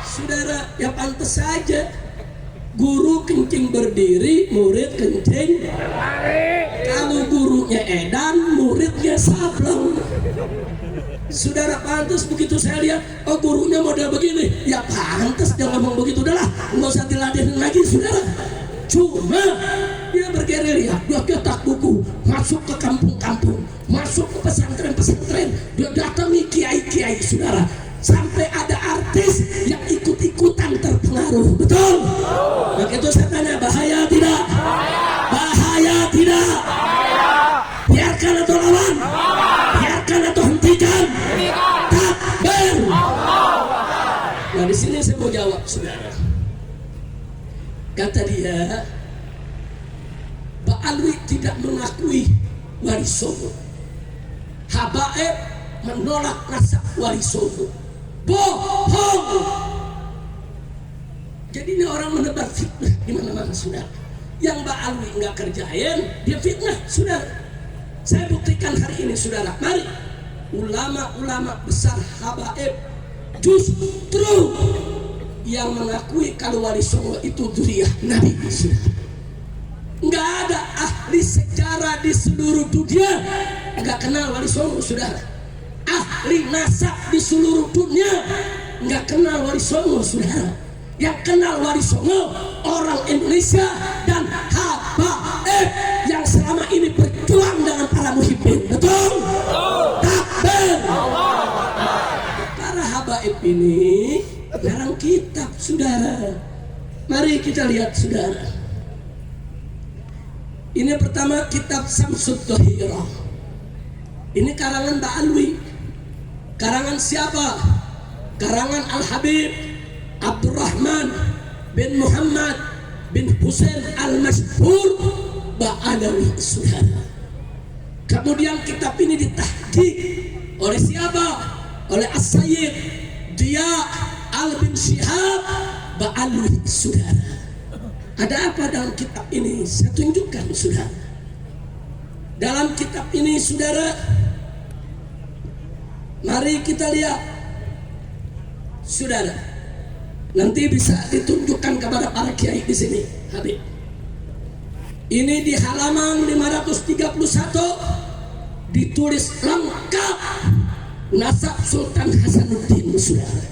Saudara, ya pantas saja. Guru kencing berdiri, murid kencing. Kalau gurunya edan, muridnya sableng. Saudara, pantas begitu saya lihat, oh gurunya model begini, ya pantas dia ngomong begitu. Udahlah, nggak usah diladenin lagi, saudara. Cuma dia bergerilya, dia cetak buku, masuk ke kampung-kampung, masuk ke pesantren-pesantren, dia datangi kiai-kiai, saudara. Sampai ada artis yang ikut-ikutan terpengaruh. Betul? Begitu saya tanya, bahaya tidak? Bahaya tidak? Kata dia, Ba'alwi tidak mengakui Wali Songo. Habaib menolak nasab Wali Songo. Bohong. Jadi ini orang menebar fitnah di mana-mana, saudara. Yang Ba'alwi nggak kerjain, dia fitnah, saudara. Saya buktikan hari ini, saudara. Mari, ulama-ulama besar habaib justru yang mengakui kalau Wali Songo itu dzurriyyah Nabi, saudara. Nggak ada ahli sejarah di seluruh dunia nggak kenal Wali Songo, saudara. Ahli nasab di seluruh dunia nggak kenal Wali Songo, saudara. Yang kenal Wali Songo orang Indonesia dan habaib yang selama ini berjuang dengan para muhibbin. Betul? Takbir. Para habaib ini ngarang kitab, saudara. Mari kita lihat, saudara. Ini pertama kitab Samsud Dhahirah. Ini karangan Ba'alwi. Karangan siapa? Karangan Al-Habib Abdurrahman bin Muhammad bin Husain Al-Mashhur Ba'alawi, saudara. Kemudian kitab ini ditahqiq oleh siapa? Oleh As-Sayyid Diya Al-Bin Syihab Ba'alwi, saudara. Ada apa dalam kitab ini? Saya tunjukkan, saudara. Dalam kitab ini, saudara, mari kita lihat, saudara. Nanti bisa ditunjukkan kepada para kiai di sini, Habib. Ini di halaman 531 ditulis lengkap nasab Sultan Hasanuddin, saudara.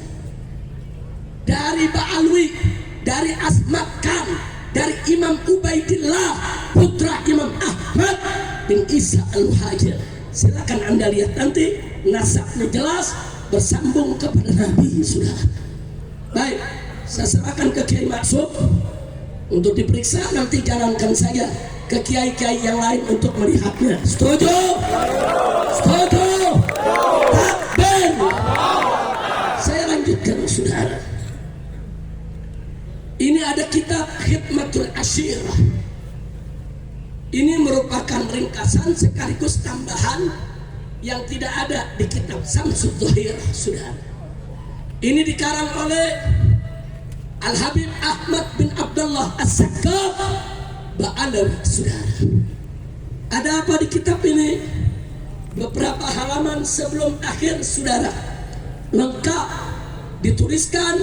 Dari Ba'alwi, dari Asmat Khan, dari Imam Ubaidillah putra Imam Ahmad bin Isa Al-Muhajir. Silakan Anda lihat nanti, nasabnya jelas bersambung kepada Nabi, saudara. Baik, saya serahkan ke Kiai Maksud untuk diperiksa, nanti jalankan saja ke kiai-kiai yang lain untuk melihatnya. Setuju? Setuju? Takbir. Saya lanjutkan, saudara. Ini ada kitab Khidmatul Ashirah. Ini merupakan ringkasan sekaligus tambahan yang tidak ada di kitab Samsud Dhahirah, saudara. Ini dikarang oleh Al-Habib Ahmad bin Abdullah As-Saqqaf Ba'alawi, saudara. Ada apa di kitab ini? Beberapa halaman sebelum akhir, saudara, lengkap dituliskan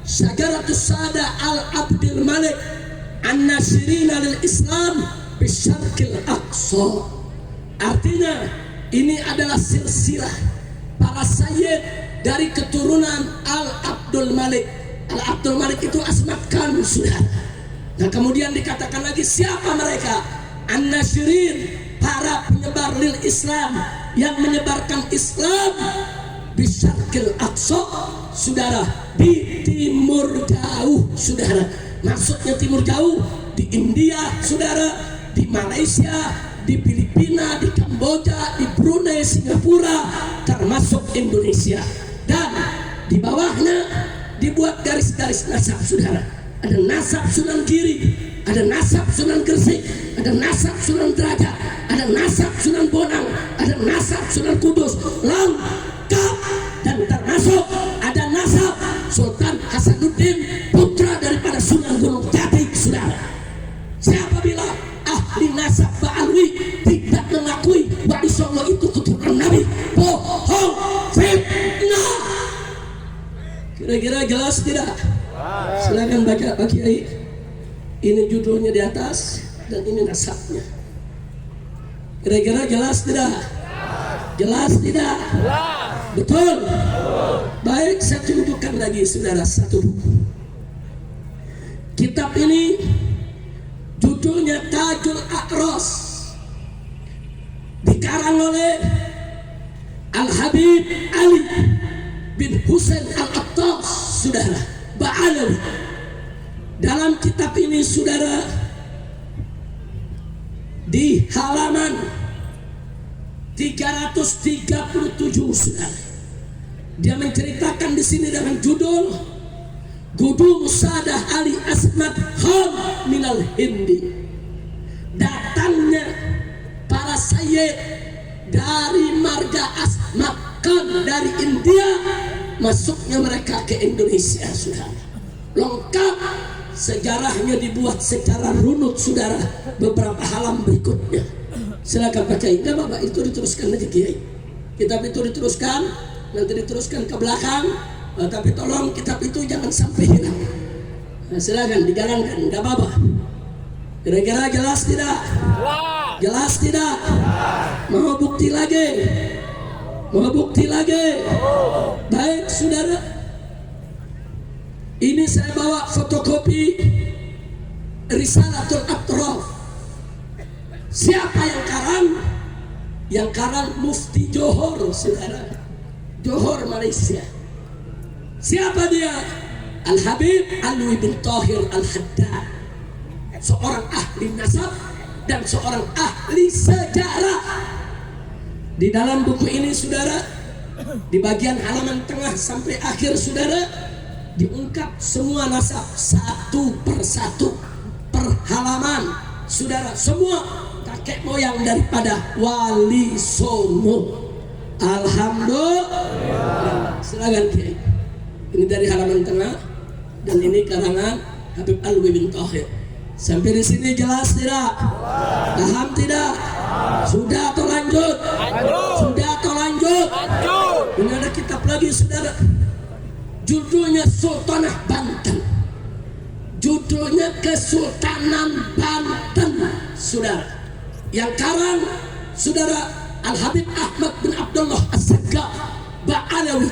Syajaratus Sada Al-Abdil Malik An-Nasirina lil Islam Bisyarqil Aqsa. Artinya ini adalah silsilah para sayyid dari keturunan Al-Abdul Malik. Al-Abdul Malik itu Asmat Khan, saudara. Nah, kemudian dikatakan lagi siapa mereka? An-Nasirin, para penyebar lil Islam, yang menyebarkan Islam Bisyarqil Aqsa, saudara, di timur jauh, saudara. Maksudnya timur jauh, di India, saudara, di Malaysia, di Filipina, di Kamboja, di Brunei, Singapura, termasuk Indonesia. Dan di bawahnya dibuat garis-garis nasab, saudara. Ada nasab Sunan Giri, ada nasab Sunan Gresik, ada nasab Sunan Derajat, ada nasab Sunan Bonang, ada nasab Sunan Kudus, lengkap. Dan termasuk ada nasab Sultan Hasanuddin, putra daripada Sunan Gunung Jati, saudara. Siapa bilang ahli nasab Ba'alwi tidak mengakui Wali Songo itu keturunan Nabi? Bohong, fitnah. Kira-kira jelas tidak? Silakan baca, Pak Kiai. Ini judulnya di atas dan ini nasabnya. Kira-kira jelas tidak? Jelas tidak? Betul. Baik, saya tunjukkan lagi, saudara, satu buku. Kitab ini judulnya Tajul A'ros, dikarang oleh Al-Habib Ali bin Husain Al-Attas, saudara, Ba'alawi. Dalam kitab ini, saudara, di halaman 337, saudara, dia menceritakan di sini dengan judul Gudum Sadah Ali Asmat Khan minal Hindi. Datangnya para sayyid dari marga Asmat Khan dari India, masuknya mereka ke Indonesia, saudara. Lengkap sejarahnya dibuat secara runut, saudara, beberapa halaman berikutnya. Silakan baca. Enggak Bapak, itu diteruskan aja Kiai. Kitab itu diteruskan, nanti diteruskan ke belakang. Tapi tolong kitab itu jangan sampai hilang. Nah, silakan dijalankan, enggak apa-apa. Kira-kira jelas tidak? Jelas tidak? Mau bukti lagi? Mau bukti lagi? Baik saudara, ini saya bawa fotokopi Risalatul Atraf. Siapa yang karang? Yang karang Mufti Johor, saudara. Johor, Malaysia. Siapa dia? Al-Habib Alwi bin Tahir Al-Haddad, seorang ahli nasab dan seorang ahli sejarah. Di dalam buku ini saudara, di bagian halaman tengah sampai akhir saudara, diungkap semua nasab satu persatu per halaman saudara, semua kakek moyang daripada Wali Songo. Alhamdulillah. Silakan Kiai. Ini dari halaman tengah dan ini karangan Habib Alwi bin Tahir. Sampai di sini jelas tidak? Paham tidak? Sudah atau lanjut? Sudah atau lanjut? Ini ada kitab lagi saudara, judulnya Sultanah Banten. Judulnya Kesultanan Banten, saudara. Yang karang saudara Al-Habib Ahmad bin Abdullah As-Sagaf Ba'alawi.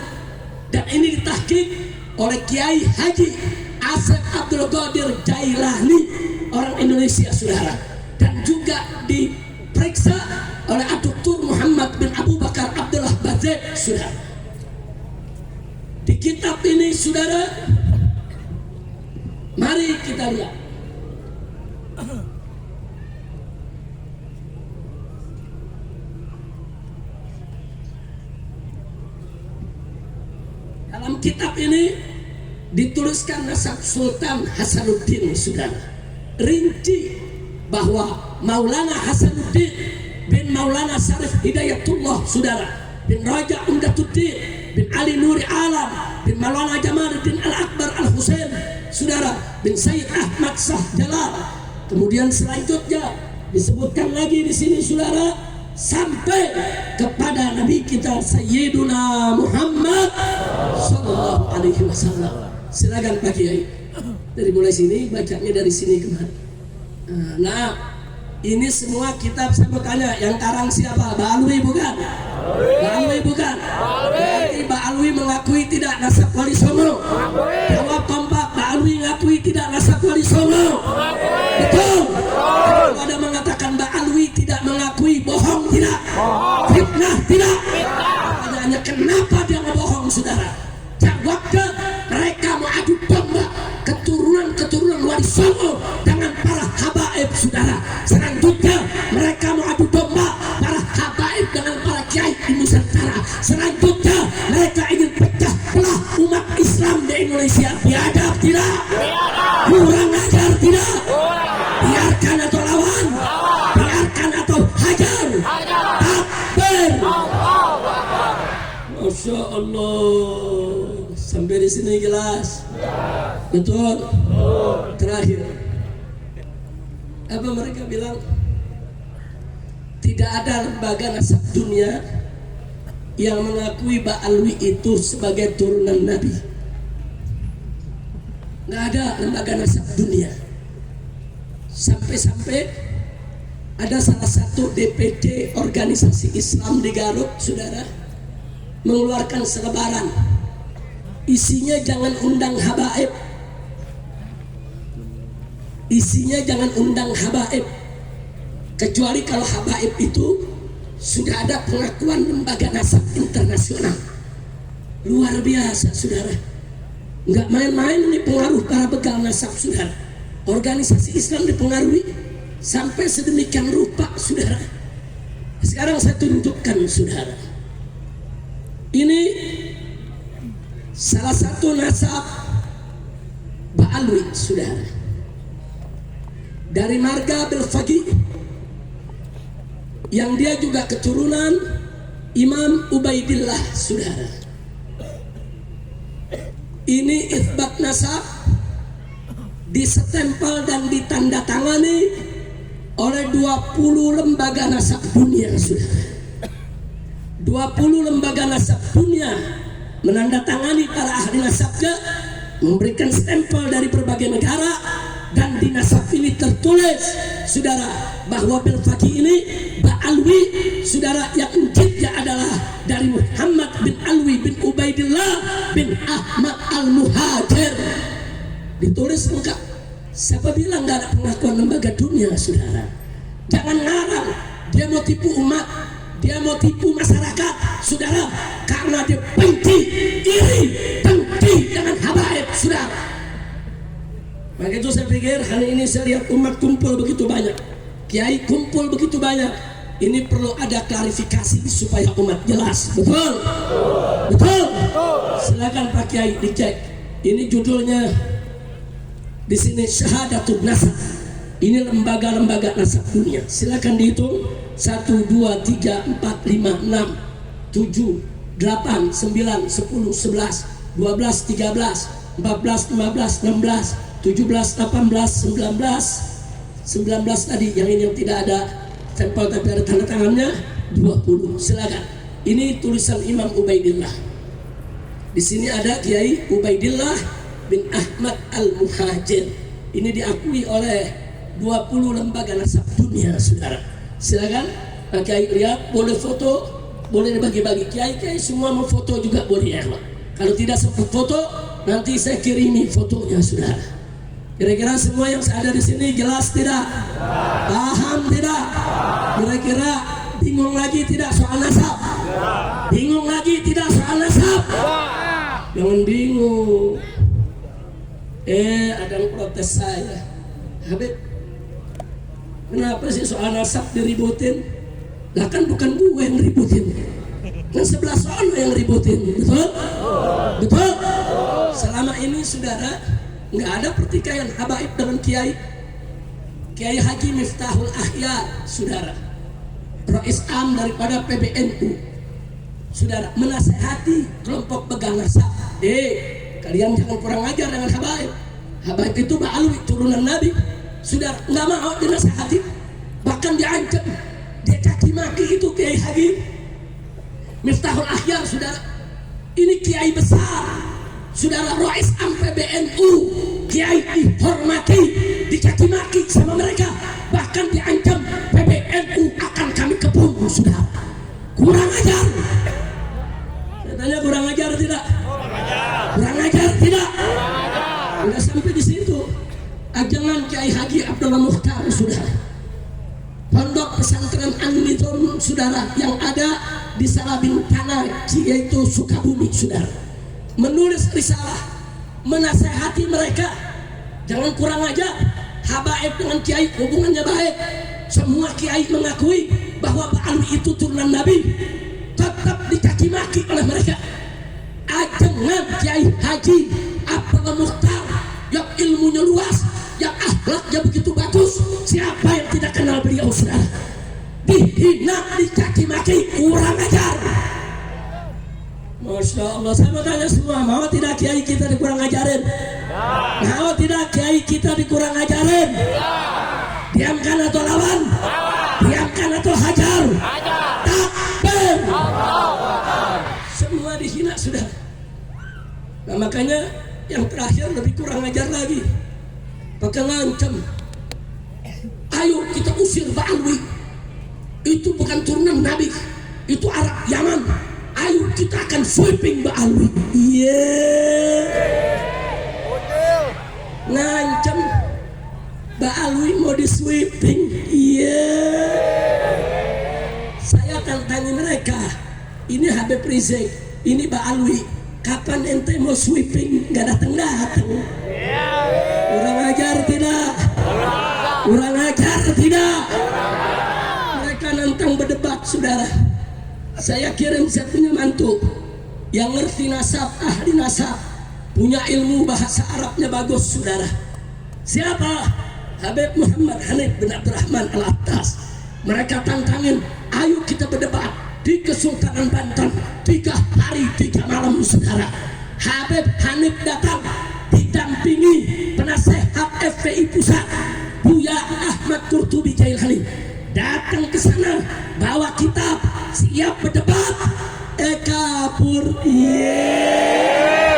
Dan ini ditahqiq oleh Kiai Haji Asep Abdul Qadir Jailani, orang Indonesia saudara. Dan juga diperiksa oleh Dr. Muhammad bin Abu Bakar Abdullah Bazid, saudara. Di kitab ini saudara, mari kita lihat. Dalam kitab ini dituliskan nasab Sultan Hasanuddin, saudara. Rinci bahwa Maulana Hasanuddin bin Maulana Syarif Hidayatullah, saudara, bin Raja Umdatuddin bin Ali Nuri Alam bin Maulana Jamaluddin Al-Akbar Al-Husain, saudara, bin Sayyid Ahmad Shah Jalal. Kemudian selanjutnya disebutkan lagi di sini saudara, sampai kepada Nabi kita Sayyiduna Muhammad Sallallahu Alaihi Wasallam. Silakan Pak Kiai, dari mulai sini bacanya dari sini kemari. Nah, ini semua kitab saya mau tanya, yang karang siapa? Mbak Alwi bukan? Mbak Alwi bukan? Berarti Mbak Alwi mengakui tidak nasab Wali Songo? Jawab kompak, Mbak Alwi mengakui tidak nasab Wali Songo? Betul? Kalau ada mengatakan Mbak Alwi tidak mengakui, bohong tidak? Fitnah tidak? Pertanyaannya kenapa dia ngebohong saudara? Jawabnya, mereka mau adu domba keturunan Wali Songo dengan para habaib saudara. Selanjutnya mereka mau adu domba para habaib dengan para kiai di Nusantara. Selanjutnya mereka ingin pecah belah umat Islam di Indonesia. Biadab tidak? Kurang ajar tidak? Biarkan atau lawan? Biarkan atau hajar? Takbir! Masya Allah. Sampai di sini jelas? Betul? Terakhir, apa mereka bilang? Tidak ada lembaga nasab dunia yang mengakui Mbak Alwi itu sebagai turunan Nabi. Nggak ada lembaga nasab dunia. Sampai-sampai ada salah satu DPD organisasi Islam di Garut, saudara, mengeluarkan selebaran. Isinya jangan undang habaib. Isinya jangan undang habaib, kecuali kalau habaib itu sudah ada pengakuan lembaga nasab internasional. Luar biasa saudara, nggak main-main ini pengaruh para begal nasab saudara. Organisasi Islam dipengaruhi sampai sedemikian rupa saudara. Sekarang saya tunjukkan saudara, ini salah satu nasab Alwi, saudara. Dari marga Belfaqih, yang dia juga keturunan Imam Ubaidillah, saudara. Ini itsbat nasab disetempel dan ditandatangani oleh 20 lembaga nasab dunia, saudara. 20 lembaga nasab dunia menandatangani para ahli nasabnya, memberikan stempel dari berbagai negara, dan di nasab ini tertulis, saudara, bahwa Belfaqih ini Ba'alwi, saudara, yang injilnya adalah dari Muhammad bin Alwi bin Ubaidillah bin Ahmad al-Muhajir. Ditulis lengkap. Siapa bilang gak ada pengakuan lembaga dunia, saudara? Jangan ngarang, dia mau tipu umat, dia mau tipu masyarakat, saudara, karena dia benci, iri, dengki dengan habaib, saudara. Maka itu saya pikir hari ini saya lihat umat kumpul begitu banyak, kiai kumpul begitu banyak, ini perlu ada klarifikasi supaya umat jelas. Betul? Betul? Silakan Pak Kiai dicek. Ini judulnya di sini Syahadatun Nasab. Ini lembaga-lembaga nasab dunia. Silakan dihitung 1, 2, 3, 4, 5, 6, 7, 8, 9, 10, 11, 12, 13, 14, 15, 16, 17, 18, 19 tadi, yang ini yang tidak ada stempel tapi ada tanda tangannya 20. Silakan. Ini tulisan Imam Ubaidillah. Di sini ada Kiai Ubaidillah bin Ahmad al-Muhajir. Ini diakui oleh 20 lembaga nasab dunia, saudara. Silakan Pak Kiai lihat, boleh foto, boleh dibagi-bagi. Kiai semua mau foto juga boleh ya, Pak. Kalau tidak sempat foto, nanti saya kirimi fotonya, saudara. Kira-kira semua yang ada di sini jelas tidak? Paham tidak? Kira-kira bingung lagi tidak soal nasab? Bingung lagi tidak soal nasab? Jangan bingung. Ada yang protes saya, Habib, kenapa sih soal nasab diributin? Lah kan bukan gue yang ributin, kan sebelah soal yang ributin. Betul? Betul? Selama ini, saudara, nggak ada pertikaian habaib dengan Kiai Haji Miftahul Ahya, saudara, Rais Am daripada PBNU, saudara, menasehati kelompok pegang nasab. Kalian jangan kurang ajar dengan habaib. Habaib itu Ba'alwi, turunan Nabi, saudara, nggak mau dinasehati, bahkan diancam, dia caci maki itu Kiai Haji Miftahul Ahya, saudara. Ini kiai besar, saudara, Rais Am PBNU, kiai dihormati, dicaci maki sama mereka, bahkan diancam PBNU akan kami kebun, saudara. Kurang ajar. Saya tanya, kurang ajar tidak? Kurang ajar tidak? Sudah sampai di situ. Ajangan Kiai Haji Abdullah Mukhtar, saudara, pondok pesantren An-Nizam, saudara, yang ada di Salabintana, yaitu Sukabumi, saudara, menulis risalah menasehati mereka, jangan kurang ajar. Habaib dengan kiai hubungannya baik, semua kiai mengakui bahwa Ba'alwi itu turunan Nabi, tetap dicaci maki oleh mereka. Ajangan Kiai Haji Abdullah Mukhtar yang ilmunya luas, yang akhlaknya begitu bagus, siapa yang tidak kenal beliau, saudara? Dihina, dicaci maki, kurang ajar. Masya Allah. Saya mau tanya semua, mau tidak kiai kita dikurang ajarin? Mau tidak kiai kita dikurang ajarin? Diamkan atau lawan? Diamkan atau hajar? Takbir. Semua dihina, sudah. Nah, makanya yang terakhir lebih kurang ajar lagi, pakai ngancam, ayo kita usir Ba'alwi, itu bukan turunan Nabi, itu Arab Yaman, ayo kita akan sweeping Ba'alwi. Ngancam Ba'alwi mau di sweeping. Saya akan tanya mereka, ini Habib Rizik, ini Ba'alwi, kapan ente mau sweeping? Gak datang-datang. Kurang ajar tidak? Kurang ajar tidak? Mereka nantang berdebat, saudara. Saya kirim, saya punya mantu yang ngerti nasab, ahli nasab, punya ilmu bahasa Arabnya bagus, saudara. Siapa? Habib Muhammad Hanif bin Abdurrahman Al-Attas. Mereka tantangin, ayo kita berdebat di Kesultanan Banten 3 hari 3 malam, saudara. Habib Hanif datang didampingi penasehat FPI Pusat Buya Ahmad Qurtubi Jailani, datang ke sana bawa kitab, siap berdebat. Kabur unyil.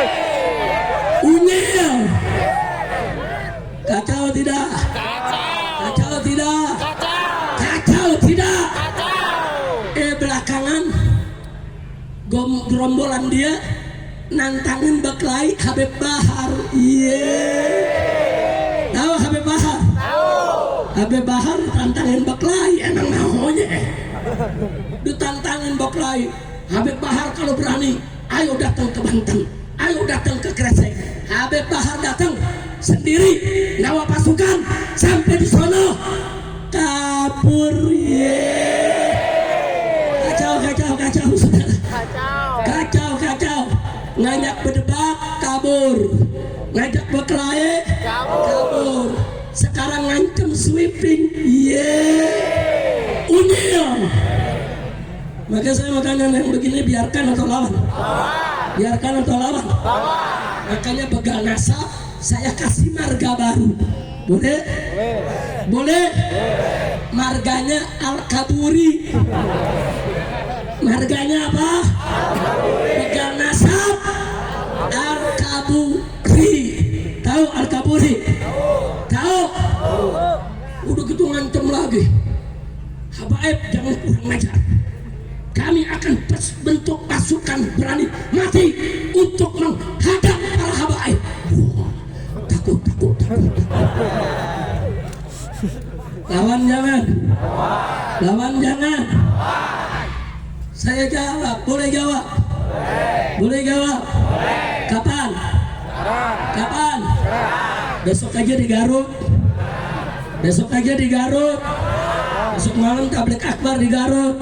Kacau tidak? Kacau tidak? Kacau tidak? Belakangan gerombolan dia nantangin Baklai Habib Bahar. Tahu Habib Bahar? Habib Bahar tantangin Baklai, emang nahonya ditantangin Baklai. Habib Bahar kalau berani, ayo datang ke Banten, ayo datang ke Kresek. Habib Bahar datang sendiri, bawa pasukan sampai di sono, kabur. Kacau, saudara. Kacau. Ngajak berdebat, kabur. Ngajak berkelahi, kabur. Sekarang ngancam sweeping, unyil. Maka saya mau tanya yang begini, biarkan atau lawan? Biarkan atau lawan? Makanya begal nasab saya kasih marga baru. Boleh? Boleh? Marganya Al-Kaburi. Marganya apa? Begal nasab Al-Kaburi. Tahu Al-Kaburi? Tahu? Udah gitu ngancem lagi. Habaib jangan kurang ajar. Kami akan bentuk pasukan berani mati untuk menghadap para habaib. Takut. Lawan jangan. Saya jawab, boleh jawab? Boleh jawab? Kapan? Besok aja di Garut. Besok malam tablik akbar di Garut.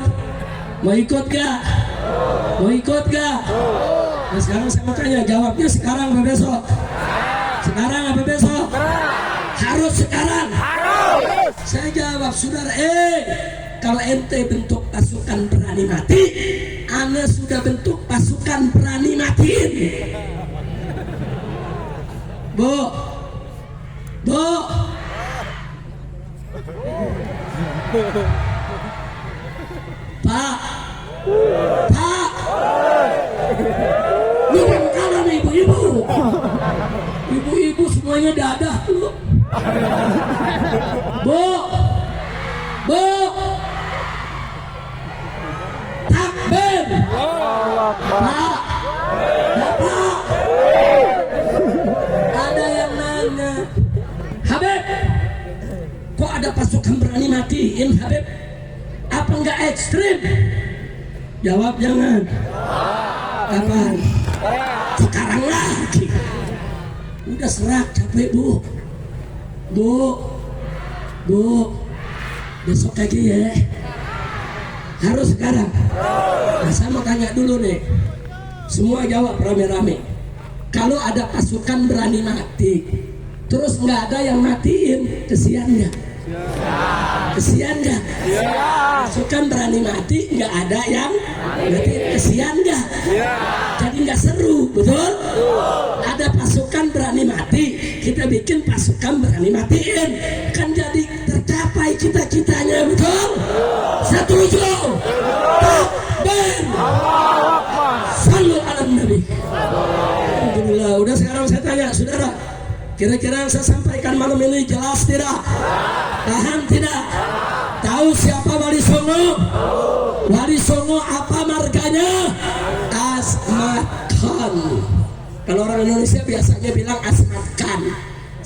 Mau ikut gak? Nah, sekarang saya mau tanya, jawabnya sekarang apa besok? Sekarang apa besok? Harus sekarang. Saya jawab, saudara, kalau ente bentuk pasukan berani mati, Anda sudah bentuk pasukan berani matiin. Bu. Pak, ini kan kalah nih ibu-ibu semuanya dadah dulu. Bu, takbir. Pak, Bapak, ada yang nanya, Habib, kok ada pasukan berani matiin, Habib? Apa enggak ekstrim? Jawab jangan. Kapan? Sekarang lagi. Udah serak, capek bu. Besok aja ya. Harus sekarang. Nah, saya mau tanya dulu nih. Semua jawab rame-rame. Kalau ada pasukan berani mati, terus nggak ada yang matiin, kesian nggak? Kesian nggak? Pasukan berani mati, nggak ada yang mati, kesian nggak? Jadi nggak seru, betul? Ada pasukan berani mati, kita bikin pasukan berani matiin, kan jadi tercapai cita-citanya, betul? Setuju? Takbir! Sallu ala Nabi. Alhamdulillah. Udah, sekarang saya tanya, saudara, kira-kira yang saya sampaikan malam ini jelas tidak? Paham tidak? Tahu siapa Wali Songo? Wali Songo apa marganya? Asmat Khan. Kalau orang Indonesia biasanya bilang Asmat Khan,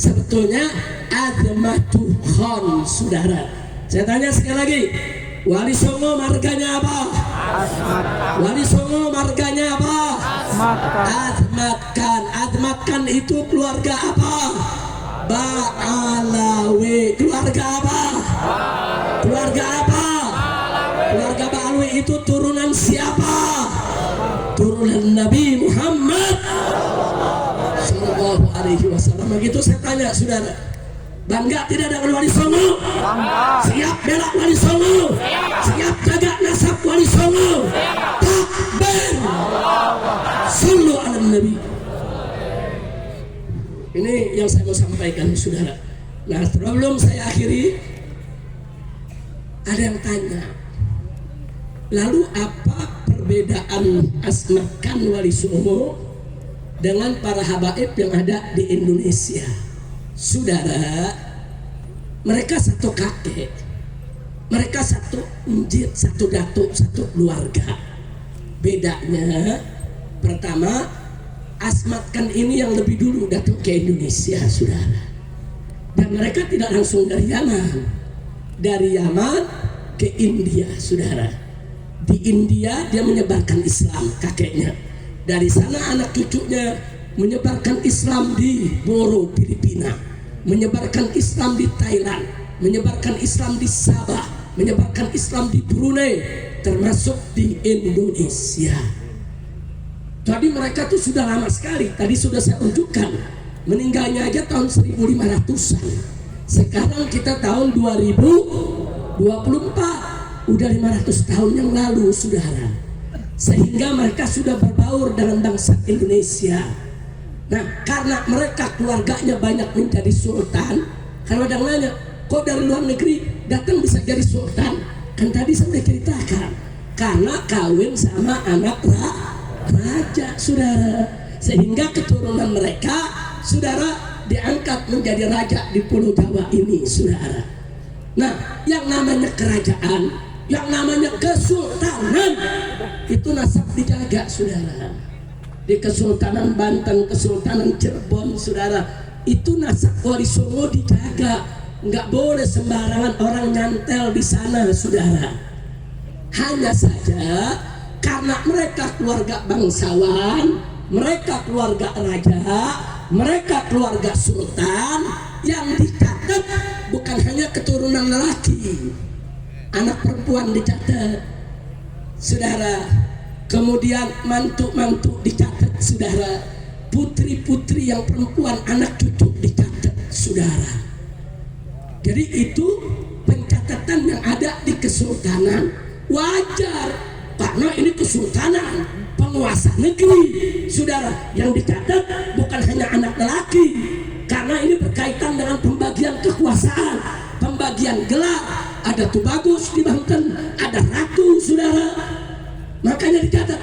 sebetulnya Azmatu Khan, saudara. Saya tanya sekali lagi, Wali Songo marganya apa? Wali Songo marganya apa? Azmat Khan. Azmat Khan itu keluarga apa? Ba'alawi. Keluarga apa? Keluarga apa? Keluarga Ba'alawi itu turunan siapa? Turunan Nabi Muhammad Sallallahu Alaihi Wasallam. Begitu saya tanya saudara, bangga tidak dengan Wali Songo? Siap bela Wali Songo? Siap jaga nasab Wali Songo? Takbir! Sallu ala Nabi. Ini yang saya mau sampaikan saudara. Nah, sebelum saya akhiri, ada yang tanya, lalu apa perbedaan asmakan Wali Songo dengan para habaib yang ada di Indonesia? Saudara, mereka satu kakek, mereka satu injil, satu datuk, satu keluarga. Bedanya, pertama, asmatkan ini yang lebih dulu datang ke Indonesia, saudara. Dan mereka tidak langsung dari Yaman ke India, saudara. Di India dia menyebarkan Islam, kakeknya. Dari sana anak cucunya menyebarkan Islam di Boro, Filipina, menyebarkan Islam di Thailand, menyebarkan Islam di Sabah, menyebarkan Islam di Brunei, termasuk di Indonesia. Jadi mereka tuh sudah lama sekali. Tadi sudah saya tunjukkan, meninggalnya aja tahun 1500-an. Sekarang kita tahun 2024, udah 500 tahun yang lalu, saudara. Sehingga mereka sudah berbaur dengan bangsa Indonesia. Nah, karena mereka keluarganya banyak menjadi sultan, kalau ada yang nanya, kok dari luar negeri datang bisa jadi sultan? Kan tadi saya sudah ceritakan, karena kawin sama anak raja, saudara. Sehingga keturunan mereka, saudara, diangkat menjadi raja di Pulau Jawa ini, saudara. Nah, yang namanya kerajaan, yang namanya kesultanan, itu nasab dijaga, saudara. Di Kesultanan Banten, Kesultanan Cirebon, saudara, itu nasab Wali Songo dijaga. Nggak boleh sembarangan orang nyantel di sana, saudara. Hanya saja karena mereka keluarga bangsawan, mereka keluarga raja, mereka keluarga sultan, yang dicatat bukan hanya keturunan lelaki, anak perempuan dicatat, saudara. Kemudian mantu-mantu dicatat, saudara. Putri-putri yang perempuan, anak cucu dicatat, saudara. Jadi itu pencatatan yang ada di kesultanan. Wajar, karena ini kesultanan, penguasa negeri, saudara. Yang dicatat bukan hanya anak lelaki, karena ini berkaitan dengan pembagian kekuasaan, pembagian gelar. Ada Tubagus di Banten, ada ratu, saudara. Makanya dicatat,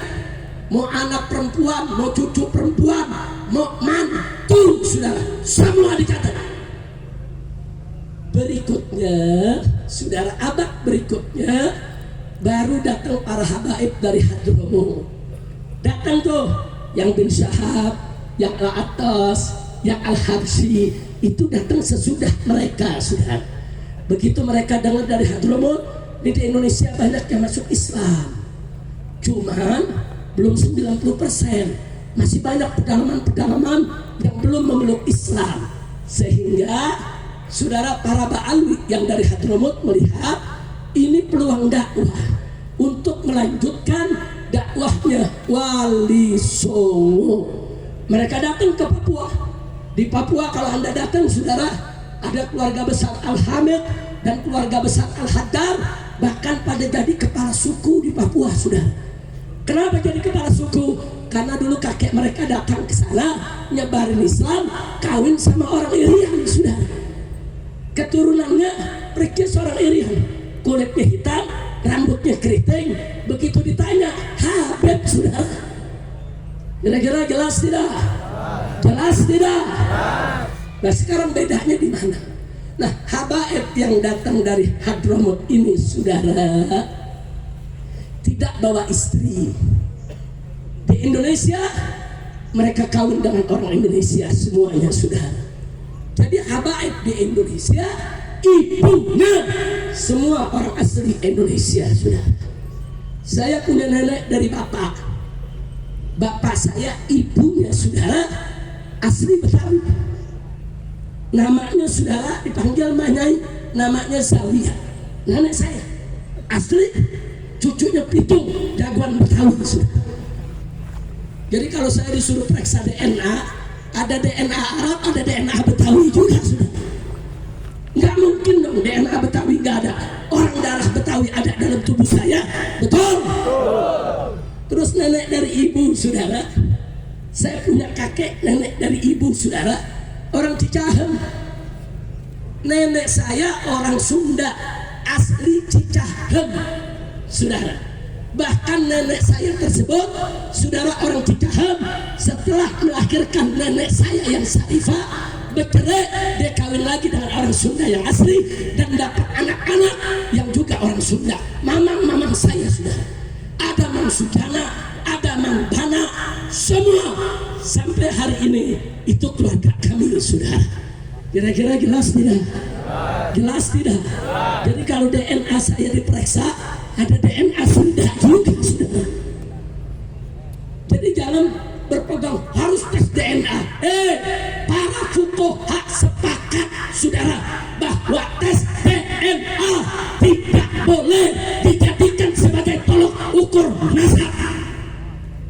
mau anak perempuan, mau cucu perempuan, mau mantu, saudara, semua dicatat. Berikutnya, saudara, abad berikutnya baru datang para habaib dari Hadramut. Datang tuh yang bin Syahab, yang Al-Attas, yang Al-Habsyi, itu datang sesudah mereka, saudara. Begitu mereka dengar dari Hadramut, di Indonesia banyak yang masuk Islam. Cuman belum 90%, masih banyak pedalaman-pedalaman yang belum memeluk Islam. Sehingga saudara, para ba'alwi yang dari Hadramut melihat ini peluang dakwah untuk melanjutkan dakwahnya Wali Songo. Mereka datang ke Papua. Di Papua kalau Anda datang, saudara, ada keluarga besar Al-Hamid dan keluarga besar Al-Haddad, bahkan pada jadi kepala suku di Papua, saudara. Kenapa jadi kepala suku? Karena dulu kakek mereka datang ke sana, nyebarin Islam, kawin sama orang Irian, saudara. Keturunannya pergi seorang Irian, kulitnya hitam, rambutnya keriting. Begitu ditanya, Habib, saudara. Kira-kira jelas tidak? Jelas tidak? Nah, sekarang bedanya di mana? Nah, habaib yang datang dari Hadramut ini, saudara, tidak bawa istri. Di Indonesia mereka kawin dengan orang Indonesia semuanya, saudara. Jadi habaib di Indonesia ibunya semua orang asli Indonesia, saudara. Saya punya nenek dari bapak. Bapak saya ibunya, saudara, asli Betawi. Namanya, saudara, dipanggil Manyai, namanya Zawiyah. Nenek saya asli, cucunya Pitung, jagoan Betawi, saudara. Jadi kalau saya disuruh periksa DNA, ada DNA Arab, ada DNA Betawi juga sudah. Nggak mungkin dong DNA Betawi nggak ada. Orang darah Betawi ada dalam tubuh saya, betul? Terus nenek dari ibu, saudara. Saya punya kakek nenek dari ibu, saudara. Orang Cicahem. Nenek saya orang Sunda, asli Cicahem, saudara. Bahkan nenek saya tersebut, saudara, orang Cicahem. Setelah melahirkan nenek saya yang Syarifah, bercerai, dia kawin lagi dengan orang Sunda yang asli dan dapat anak-anak yang juga orang Sunda. Mamang saya, saudara. Ada Mang Sujana, ada Mang Bana, semua sampai hari ini itu keluarga kami, saudara. Kira-kira jelas tidak? Jelas tidak? Jadi kalau DNA saya diperiksa, ada DNA Sunda juga, saudara. Jadi jangan berpegang harus tes DNA. Para fuqaha sepakat, saudara, bahwa tes DNA tidak boleh dijadikan sebagai tolak ukur nasab.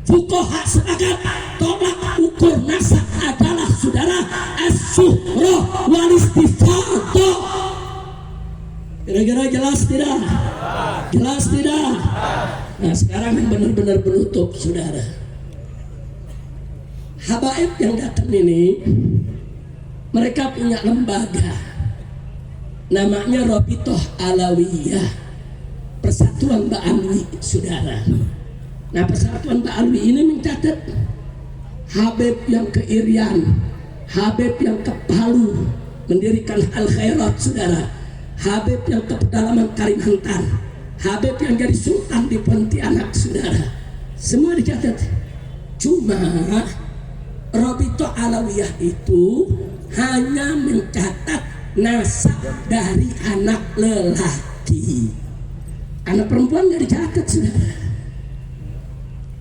Fuqaha sepakat tolak ukur nasab adalah, saudara, as-suhra wal istifadah. Kira-kira jelas tidak? Jelas tidak? Nah, sekarang yang benar-benar penutup, saudara. Habaib yang datang ini, mereka punya lembaga namanya Rabithah Alawiyah, Persatuan Ba'alwi, saudara. Nah, Persatuan Ba'alwi ini mencatat Habib yang ke Irian, Habib yang ke Palu mendirikan Al Khairat, saudara. Habib yang ke pedalaman Kalimantan, Habib yang jadi sultan di Pontianak, saudara. Semua dicatat. Cuma Rabithah Alawiyah itu hanya mencatat nasab dari anak lelaki. Anak perempuan nggak dicatat, saudara.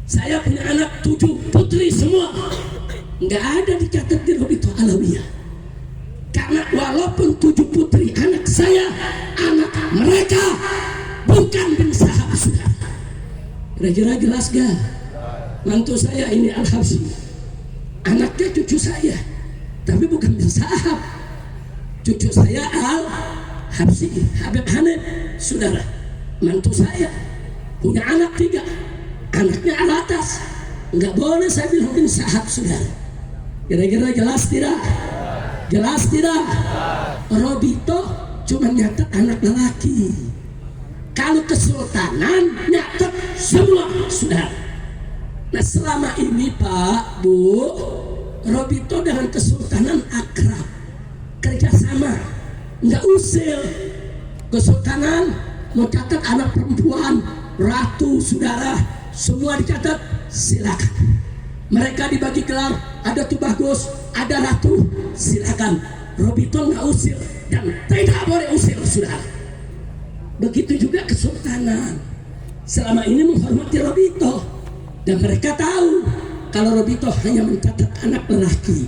Saya punya anak 7 putri semua, nggak ada dicatat di Rabithah Alawiyah. Karena walaupun 7 putri anak saya, anak mereka bukan bin Sahab, saudara. Kira-kira jelas gak? Mantu saya ini Al-Habsyi, anaknya cucu saya, tapi bukan bin Sahab. Cucu saya Al-Habsyi, Habib Hanif, saudara. Mantu saya punya anak 3, anaknya Al-Atas. Nggak boleh saya bilang bin Sahab, saudara. Kira-kira jelas tidak? Jelas tidak? Rabithah cuma nyatet anak lelaki. Kalau kesultanan nyatet semua, saudara. Nah, selama ini Pak, Bu, Rabithah dengan kesultanan akrab, kerjasama, nggak usil. Kesultanan mau catat anak perempuan, ratu, saudara, semua dicatat, silakan. Mereka dibagi gelar, ada Tubagus, ada ratu, silakan. Rabithah nggak usil dan tidak boleh usil, saudara. Begitu juga kesultanan selama ini menghormati Rabithah, dan mereka tahu kalau Rabithah hanya mencatat anak lelaki.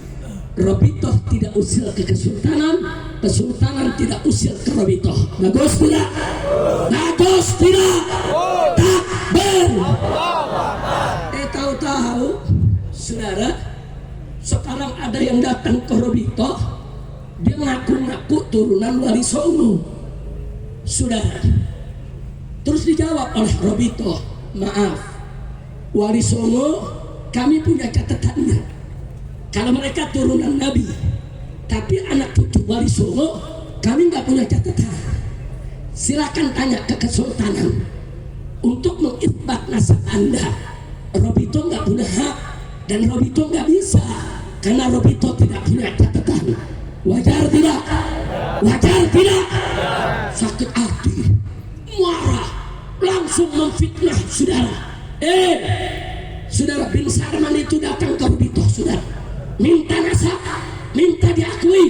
Rabithah tidak usil ke kesultanan, kesultanan tidak usil ke Rabithah. Bagus tidak? Bagus tidak? Takbir. Tahu-tahu, saudara, sekarang ada yang datang ke Rabithah, dia ngaku-ngaku turunan Wali Songo, saudara. Terus dijawab oleh Rabithah, maaf, Wali Songo kami punya catatannya. Kalau mereka turunan Nabi, tapi anak cucu Wali Songo kami nggak punya catatan. Silakan tanya ke kesultanan untuk mengisbat nasab Anda. Rabithah nggak punya hak dan Rabithah nggak bisa karena Rabithah tidak punya catatan. Wajar tidak? Wajar tidak? Sakit hati, marah, langsung memfitnah, saudara. Saudara, bin Sarman itu datang ke Rabithah, saudara, minta nasab, minta diakui,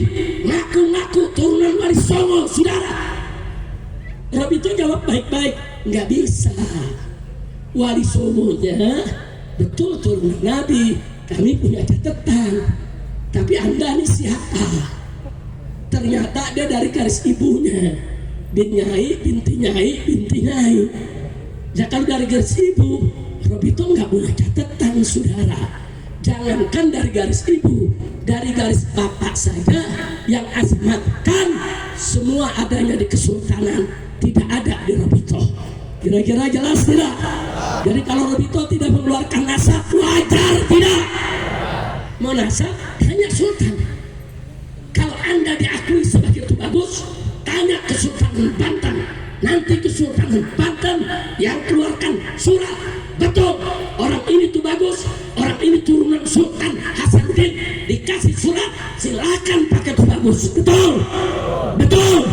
ngaku-ngaku turunan Wali Songo, saudara. Rabithah jawab baik-baik, nggak bisa. Wali Songonya betul turunan Nabi, kami punya catatan. Tapi Anda ini siapa? Ternyata dia dari garis ibunya, bin Nyai, binti Nyai, binti Nyai. Ya kalau dari garis ibu, Rabithah nggak punya catatan, saudara. Jangankan dari garis ibu, dari garis bapak saja yang azmatkan semua adanya di kesultanan tidak ada di Robito. Kira-kira jelas tidak? Jadi kalau Robito tidak mengeluarkan nasab wajar tidak? Mau nasab tanya sultan. Kalau anda diakui sebagai Tubagus, tanya ke Sultan Banten. Nanti Kesultanan Banten yang keluarkan surat betul orang ini Tubagus, orang ini turunan Sultan Hasanuddin, dikasih surat silakan pakai Tubagus. Betul, betul.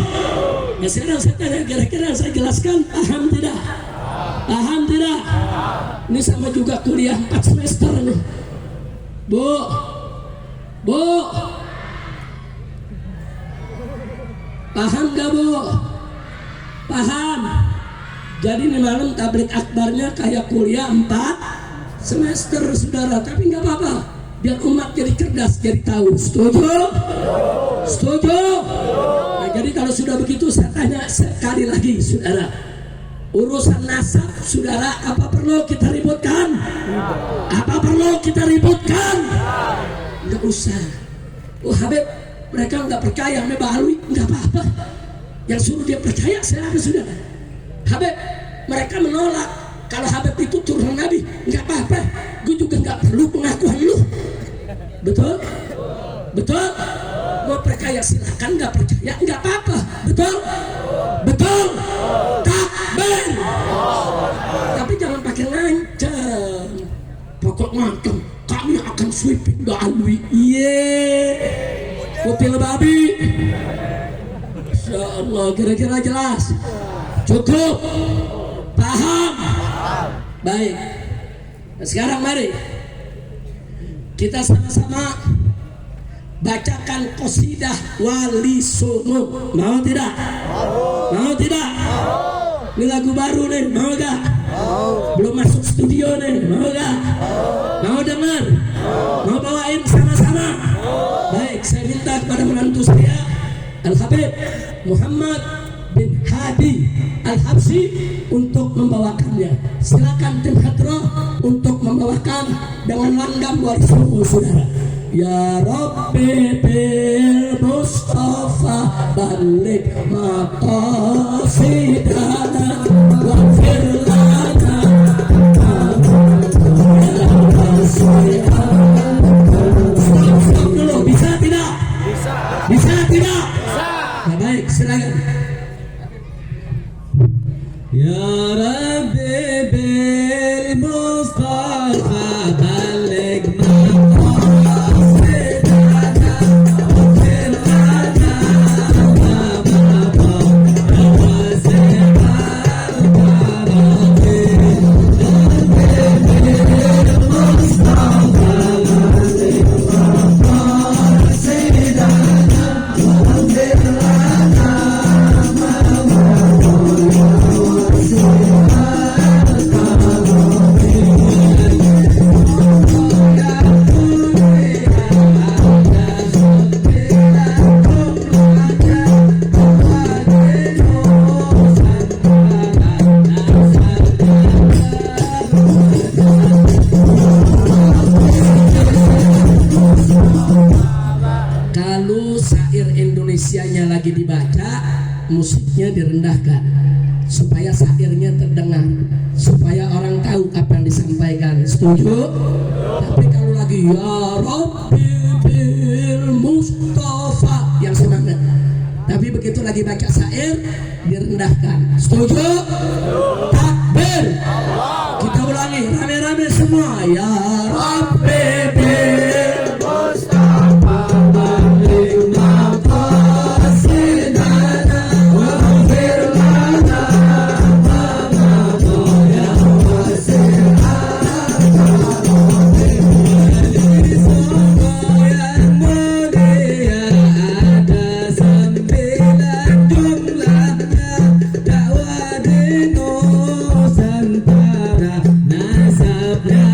Nah sekarang saya tanya, kira-kira saya jelaskan paham tidak? Paham tidak? Ini sama juga kuliah 4 semester nih. Bu, paham gak bu? Paham. Jadi ini malam tablik akbarnya kayak kuliah 4 semester saudara. Tapi gak apa-apa, biar umat jadi cerdas, jadi tahu. Setuju? Setuju? Nah jadi kalau sudah begitu saya tanya sekali lagi saudara, urusan nasab saudara apa perlu kita ributkan? Apa perlu kita ributkan? Gak usah. Oh Habib, mereka nggak percaya sama Balui, nggak apa-apa. Yang suruh dia percaya siapa sudah? Habib, mereka menolak kalau Habib itu turunan Nabi, nggak apa-apa. Gue juga nggak perlu pengakuan lu. Betul? Betul? Mau percaya silakan, nggak percaya nggak apa-apa. Betul? Betul? Takbir. Tapi jangan pakai ngancam. Pokok ngancam, kami akan sweeping Balui. Kutil babi. Insya Allah, kira-kira jelas? Cukup? Paham? Baik. Nah, sekarang mari kita sama-sama bacakan qasidah Wali Songo. Mau tidak? Mau tidak? Ini lagu baru nih, mau gak? Belum masuk studio nih, mau gak? Mau dengar? Mau bawain sama-sama? Baik, saya minta kepada menantu saya Al-Habib Muhammad bin Hadi Al-Habsyi untuk membawakannya. Silakan tim hadroh untuk membawakan dengan langgam Wali Songo saudara. Ya Rabbi bil Mustafa balik maqasidana wa firlana Stop dulu, bisa tidak? Bisa tidak? Nah, baik, silakan. Ya Rabbi bil Mustafa balik Indonesianya lagi dibaca, musiknya direndahkan supaya syairnya terdengar, supaya orang tahu apa yang disampaikan. Setuju? Tapi kalau lagi ya Rabbi bil Mustafa yang semangat, tapi begitu lagi baca syair direndahkan. Setuju? Takbir. Kita ulangi rame-rame semua. Ya Rabbi bil Mustafa balik Nusantara nasabnya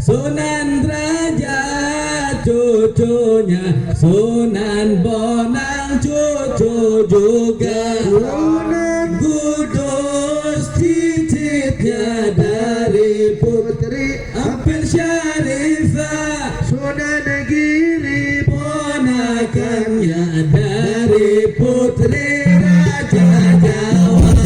Sunan Derajat cucunya Sunan Bonang cucu juga Sunan Kudus cicitnya dari putri Ampel Syarifah Sunan Giri ponakannya dari putri Raja Jawa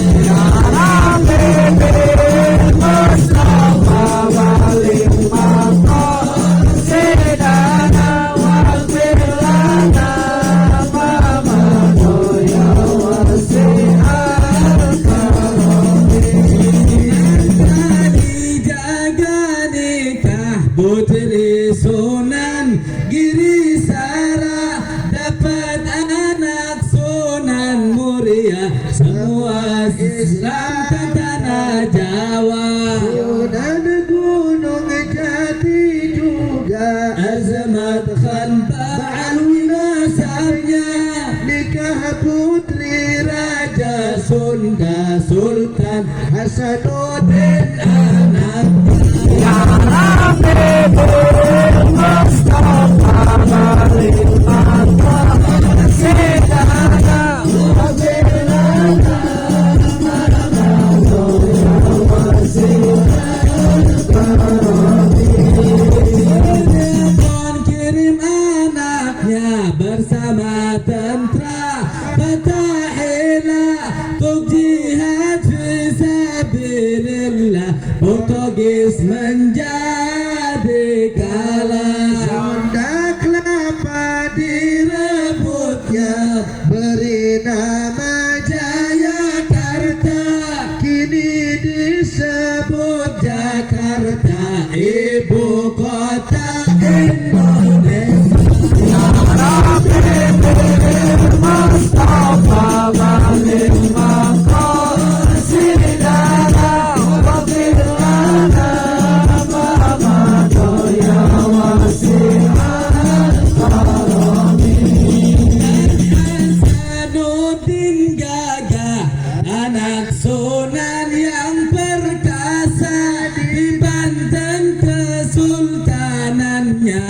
Putri Sunan Giri Sara dapat anak Sunan Muria semua Islam ke tanah Jawa Sunan Gunung Jati juga Azamat Khan Ba'alwi nasabnya nikah putri Raja Sunda Sultan Hasanuddin anaknya kirim anaknya bersama tentara Fatahillah untuk jihad fisabilillah Portugis menjadi kalah Sunda Kelapa direbutnya beri nama Jayakarta kini disebut Jakarta ibu kota Indonesia Mustafa Malik anak Sunan yang perkasa di Banten kesultanannya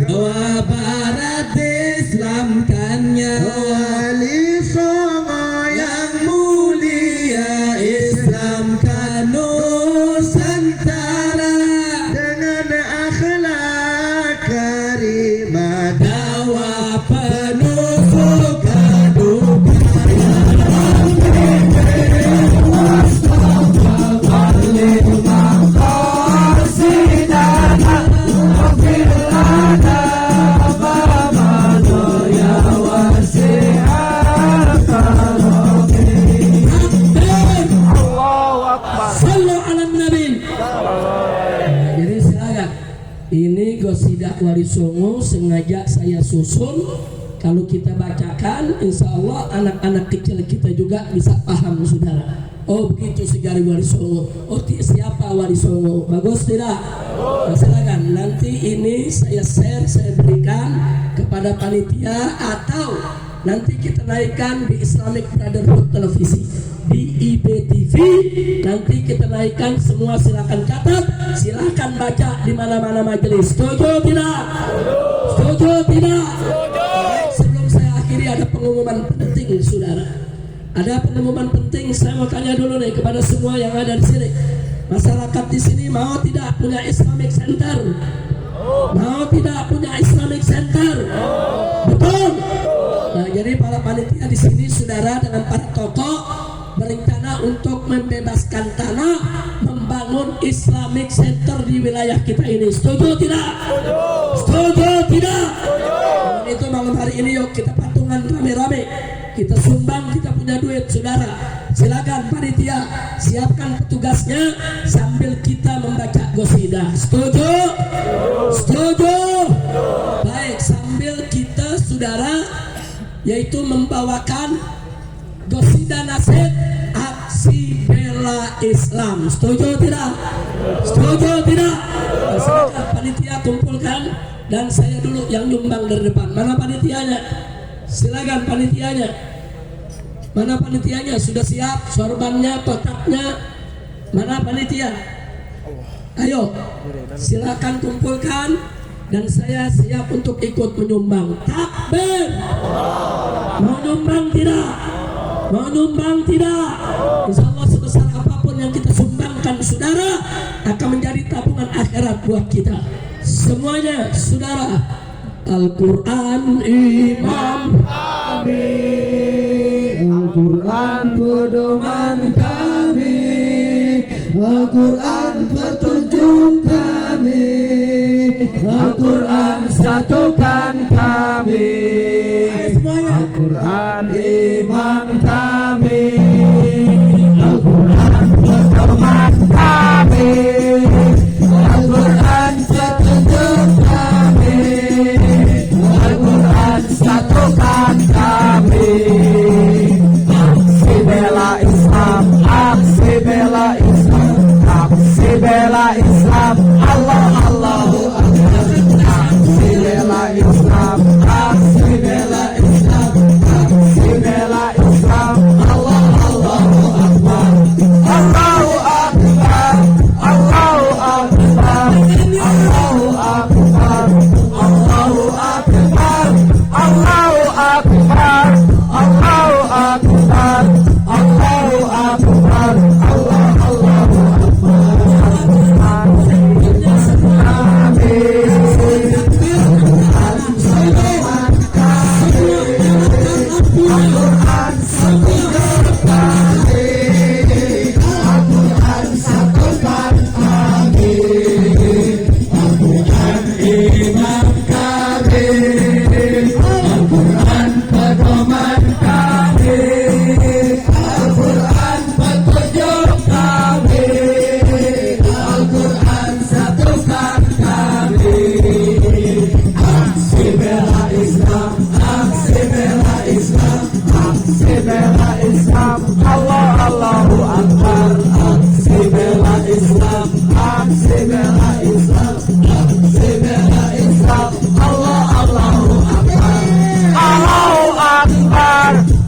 Jawa Barat Islamkannya Wali Songo yang mulia Islamkan Nusantara dengan akhlak karimah dakwah penuh suka duka Ini Qasidah Wali Songo sengaja saya susun. Kalau kita bacakan, insya Allah anak-anak kecil kita juga bisa paham, saudara. Oh begitu segala Wali Songo. Oh siapa Wali Songo? Bagus tidak? Nah, silakan. Nanti ini saya share, saya berikan kepada panitia atau nanti kita naikkan di Islamic Brotherhood Televisi di IPTV. Nanti kita naikkan semua, silakan catat, silakan baca di mana-mana majelis. Setuju tidak? Setuju tidak? Sebelum saya akhiri ada pengumuman penting, saudara. Ada pengumuman penting. Saya mau tanya dulu nih kepada semua yang ada di sini. Masyarakat di sini mau tidak punya Islamic Center? Mau tidak punya Islamic Center? Betul? Nah, jadi para panitia di sini, saudara, dengan para tokoh berencana untuk membebaskan tanah, membangun Islamic Center di wilayah kita ini. Setuju tidak? Setuju tidak? Dan itu malam hari ini yuk kita patungan rame-rame, kita sumbang, kita punya duit, saudara. Silakan panitia siapkan petugasnya sambil kita membaca qasidah. Setuju? Setuju? Baik, sambil kita, saudara, yaitu membawakan qasidah nasihat aksi bela Islam. Setuju tidak? Setuju tidak? Silakan panitia kumpulkan dan saya dulu yang nyumbang dari depan. Mana panitianya? Silakan panitianya. Mana panitianya? Sudah siap sorbannya, kotaknya? Mana panitia? Ayo, silakan kumpulkan dan saya siap untuk ikut menyumbang. Takbir. Mau nyumbang tidak? Mau nyumbang tidak? Insya Allah sebesar apapun yang kita sumbangkan saudara akan menjadi tabungan akhirat buat kita. Semuanya saudara. Al-Quran imam kami, Al-Quran pedoman kami, Al-Quran petunjuk kami, Al-Quran satukan kami, Al-Quran imam kami, Al-Quran pedoman kami, Al-Quran petunjuk kami, Al-Quran satukan kami. Aksi bela Islam, aksi bela Islam, aksi bela Islam, Allah Allahu Akbar. Aksi bela Islam, aksi bela Islam, aksi bela Islam, Allah Allahu Akbar. Allahu Akbar,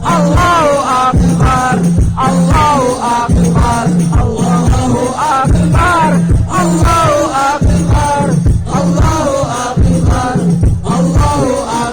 Allahu Akbar, Allahu Akbar, Allahu Akbar, Allahu Akbar, Allahu Akbar, Allahu Akbar, Allah Allahu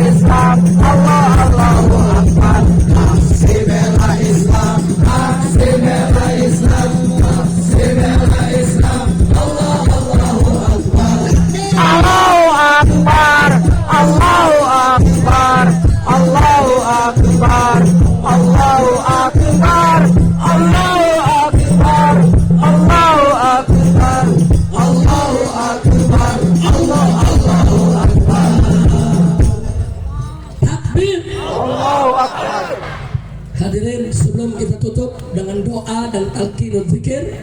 Islam, Allah Allahu Akbar. Aksi bela Islam, Hadirin, sebelum kita tutup dengan doa dan talqinul zikir,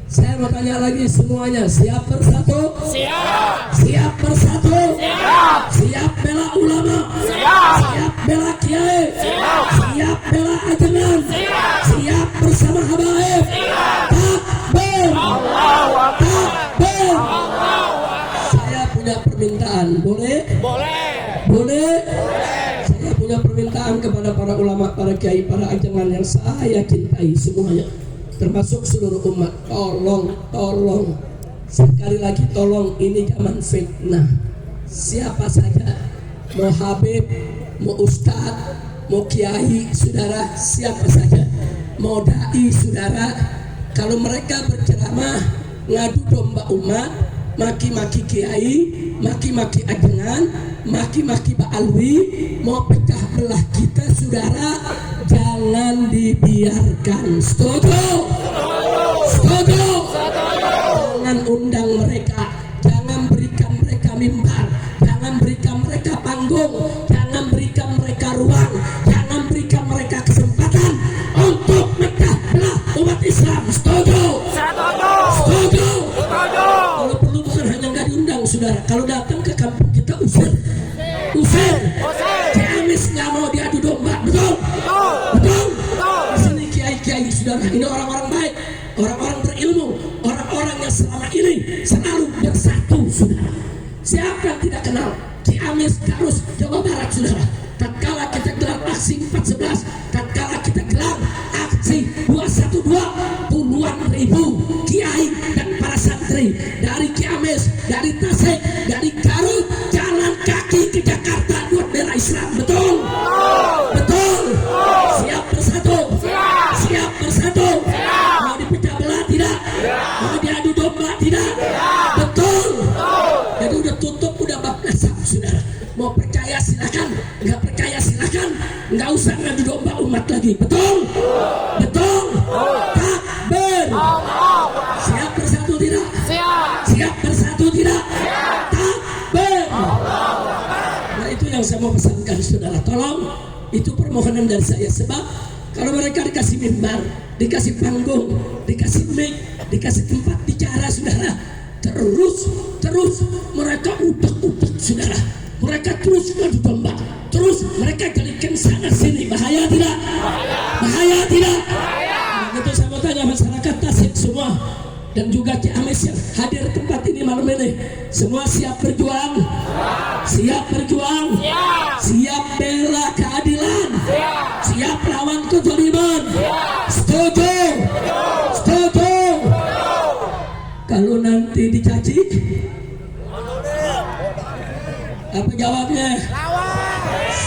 saya mau tanya lagi semuanya, siap bersatu? Siap. Siap bersatu? Siap. Siap bela ulama? Siap. Siap bela kiai? Siap. Siap bela ajengan? Siap. Siap bersama habaib? Siap. Takbir! Allahu Akbar. Takbir! Allahu Akbar. Saya punya permintaan, boleh? Boleh. Boleh? Saya punya permintaan kepada para ulama, para kiai, para ajengan yang saya cintai semuanya, termasuk seluruh umat. Tolong, sekali lagi tolong, ini zaman fitnah. Siapa saja, mau habib, mau ustadz, mau kiai, saudara, siapa saja, mau dai, saudara, kalau mereka berceramah ngadu domba umat, maki-maki kiai, maki-maki ajengan, maki-maki ba'alwi, mau pecah belah kita, saudara, jangan dibiarkan. Setuju? Setuju? Jangan undang mereka, jangan berikan mereka mimbar, jangan berikan mereka panggung, jangan berikan mereka ruang, jangan berikan mereka kesempatan untuk pecah belah umat Islam. Setuju? Setuju? Kalau perlu bukan hanya nggak diundang, saudara, kalau datang ke kampung kita usir. Ciamis nggak mau diadu domba, betul? Betul? Di sini kiai-kiai, saudara, ini orang-orang baik, orang-orang berilmu, orang-orang yang selama ini selalu bersatu, saudara. Siapa yang tidak kenal Ciamis, Garut, Jawa Barat, saudara? Tatkala kita gelar aksi 411, tatkala kita gelar aksi 212, puluhan ribu kiai dan para santri dari Ciamis, dari Tasik, dari Garut, jalan kaki ke Jakarta buat bela Islam. Betul? Betul? Siap bersatu? Siap bersatu? Mau dipecah belah tidak? Mau diadu domba tidak? Betul? Jadi udah tutup, udah bab nasab, saudara. Mau percaya silakan, nggak percaya silakan, nggak usah ngadu domba umat lagi. Betul? Betul? Takbir! Siap bersatu tidak? Siap bersatu tidak? Takbir! Nah, itu yang saya mau pesankan, saudara. Tolong, itu permohonan dari saya. Sebab kalau mereka dikasih mimbar, dikasih panggung, dikasih mic, dikasih tempat bicara, saudara, terus mereka utak-utak, saudara. Mereka terus ngadu domba, terus mereka jadikan sana sini. Bahaya tidak? Bahaya tidak? Nah, itu saya mau tanya masyarakat Tasik semua dan juga Ciamis yang hadir tempat ini malam ini, semua siap berjuang? Siap berjuang? Siap bela keadilan? Siap lawan kezaliman? Setuju? Setuju? Kalau nanti dicaci, apa jawabnya?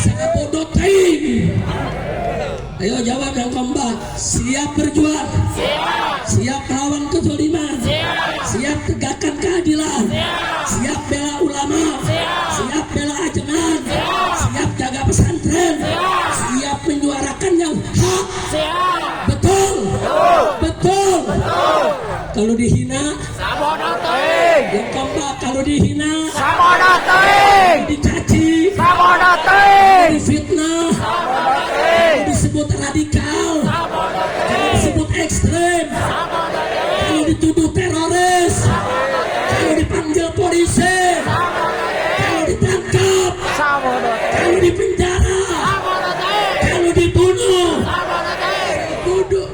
Sabodoting. Ayo jawab yang kompak. Siap berjuang? Siap lawan kezaliman? Siap tegakkan keadilan? Siap bela ulama? Siap bela ajengan? Siap jaga pesantren? Siap menyuarakan yang hak? Betul? Betul? Kalau dihina? Yang kompak, kalau dihina? Dicaci? Difitnah? Disebut radikal? Kalau disebut ekstrem? Kalau dituduh teroris? Kalau dipanggil polisi? Kalau ditangkap? Kalau dipenjara? Kalau dibunuh? Duduk.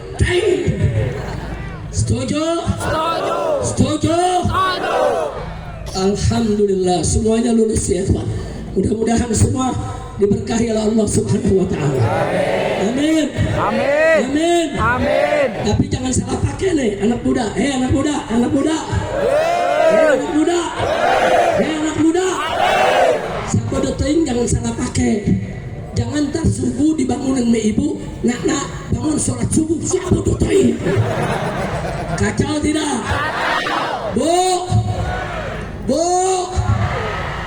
Setuju? Setuju? Alhamdulillah, semuanya lulus ya, Pak. Mudah-mudahan semua diberkahi oleh Allah Subhanahu wa taala. Amin. Amin. Amin. Tapi jangan salah pakai nih, anak muda. Anak muda. Anak muda. Anak muda. Siapa deting jangan salah pakai. Jangan ntar subuh dibangunin sama ibu, nak bangun sholat subuh, siapa deting? Kacau tidak? Bu,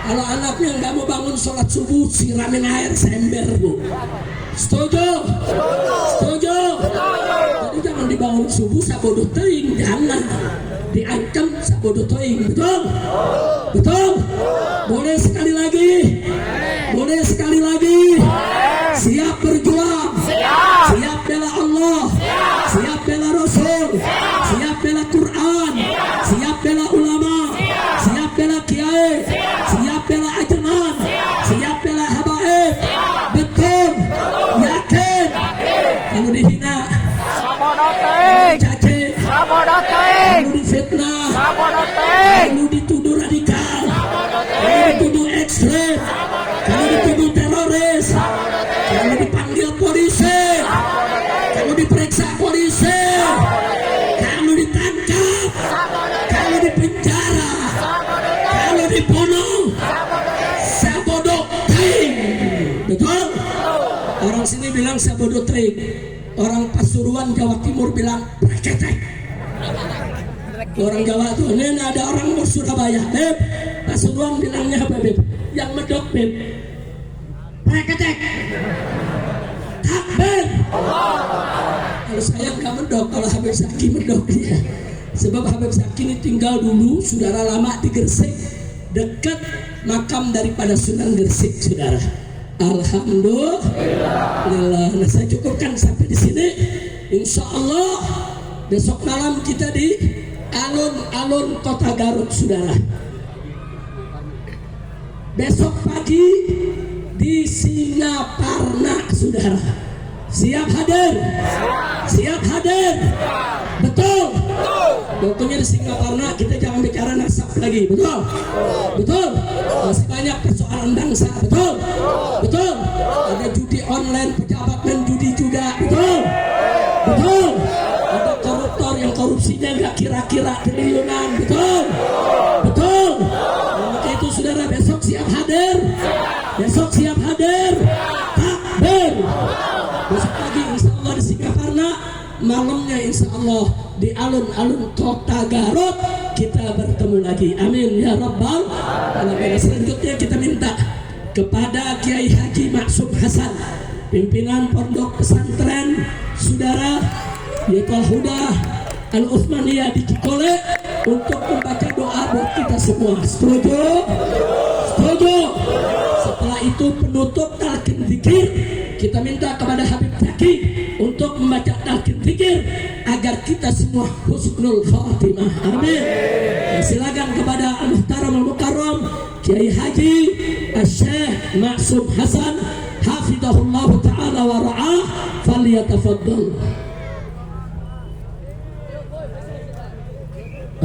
kalau anaknya nggak mau bangun sholat subuh, siramin air sember, Bu. Setuju? Setuju? Jadi jangan dibangun subuh sabodo teing, jangan diancam sabodo teing. Betul? Betul? Boleh sekali lagi? Boleh sekali lagi? Siap berjuang? Kalau dihina, Sabodo teuing. caci, Sabodo teuing. kalau difitnah, Sabodo teuing. kalau dituduh radikal, kalau dituduh ekstrem, kalau dituduh teroris, kalau dipanggil polisi, kalau diperiksa polisi, kalau ditangkap, kalau dipenjara, kalau dibunuh, sabodo teuing. Betul? Orang sini bilang sabodo teuing. Orang Pasuruan Jawa Timur bilang preketek. Orang Jawa tuh, ini ada orang Surabaya, Beb. Pasuruan bilangnya apa, Beb? Yang medok, Beb. Preketek. Takbir. Kalau saya nggak medok, kalau Habib Zaki medok ya. Sebab Habib Zaki ini tinggal dulu, saudara lama di Gresik, dekat makam daripada Sunan Gresik, saudara. Alhamdulillah. Nah, saya cukupkan sampai di sini. Insya Allah besok malam kita di alun-alun Kota Garut, saudara. Besok pagi di Singaparna, saudara. Siap hadir? Siap hadir? Betul? Contohnya di Singaparna kita jangan bicara nasab lagi, betul? Betul? Masih banyak persoalan bangsa, betul? Betul? Ada judi online, pejabat dan judi juga, betul? Betul? Ada koruptor yang korupsinya nggak kira-kira triliunan, betul? Betul? Nah, maka itu saudara besok siap hadir? Besok siap hadir? Takbir! Besok pagi insya Allah di Singaparna, malamnya insya Allah di alun-alun Kota Garut kita bertemu lagi. Amin ya rabbal alamin. Selanjutnya kita minta kepada Kiai Haji Maksum Hasan, pimpinan pondok pesantren saudara Yatul Huda Al Utsmaniyah di Cikole, untuk membaca doa buat kita semua. Setuju? Setuju? Setelah itu penutup talqin zikir, kita minta kepada Habib Zaki untuk membaca talqin zikir agar kita semua husnul khatimah. Amin. Dan silakan kepada Al-Muhtaram Al-Mukarram Kiai Haji Syekh Maksum Hasan hafizahullah taala wa ra'ah, falyatafaddal.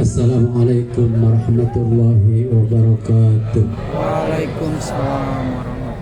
Assalamualaikum warahmatullahi wabarakatuh. Waalaikumsalam warahmatullahi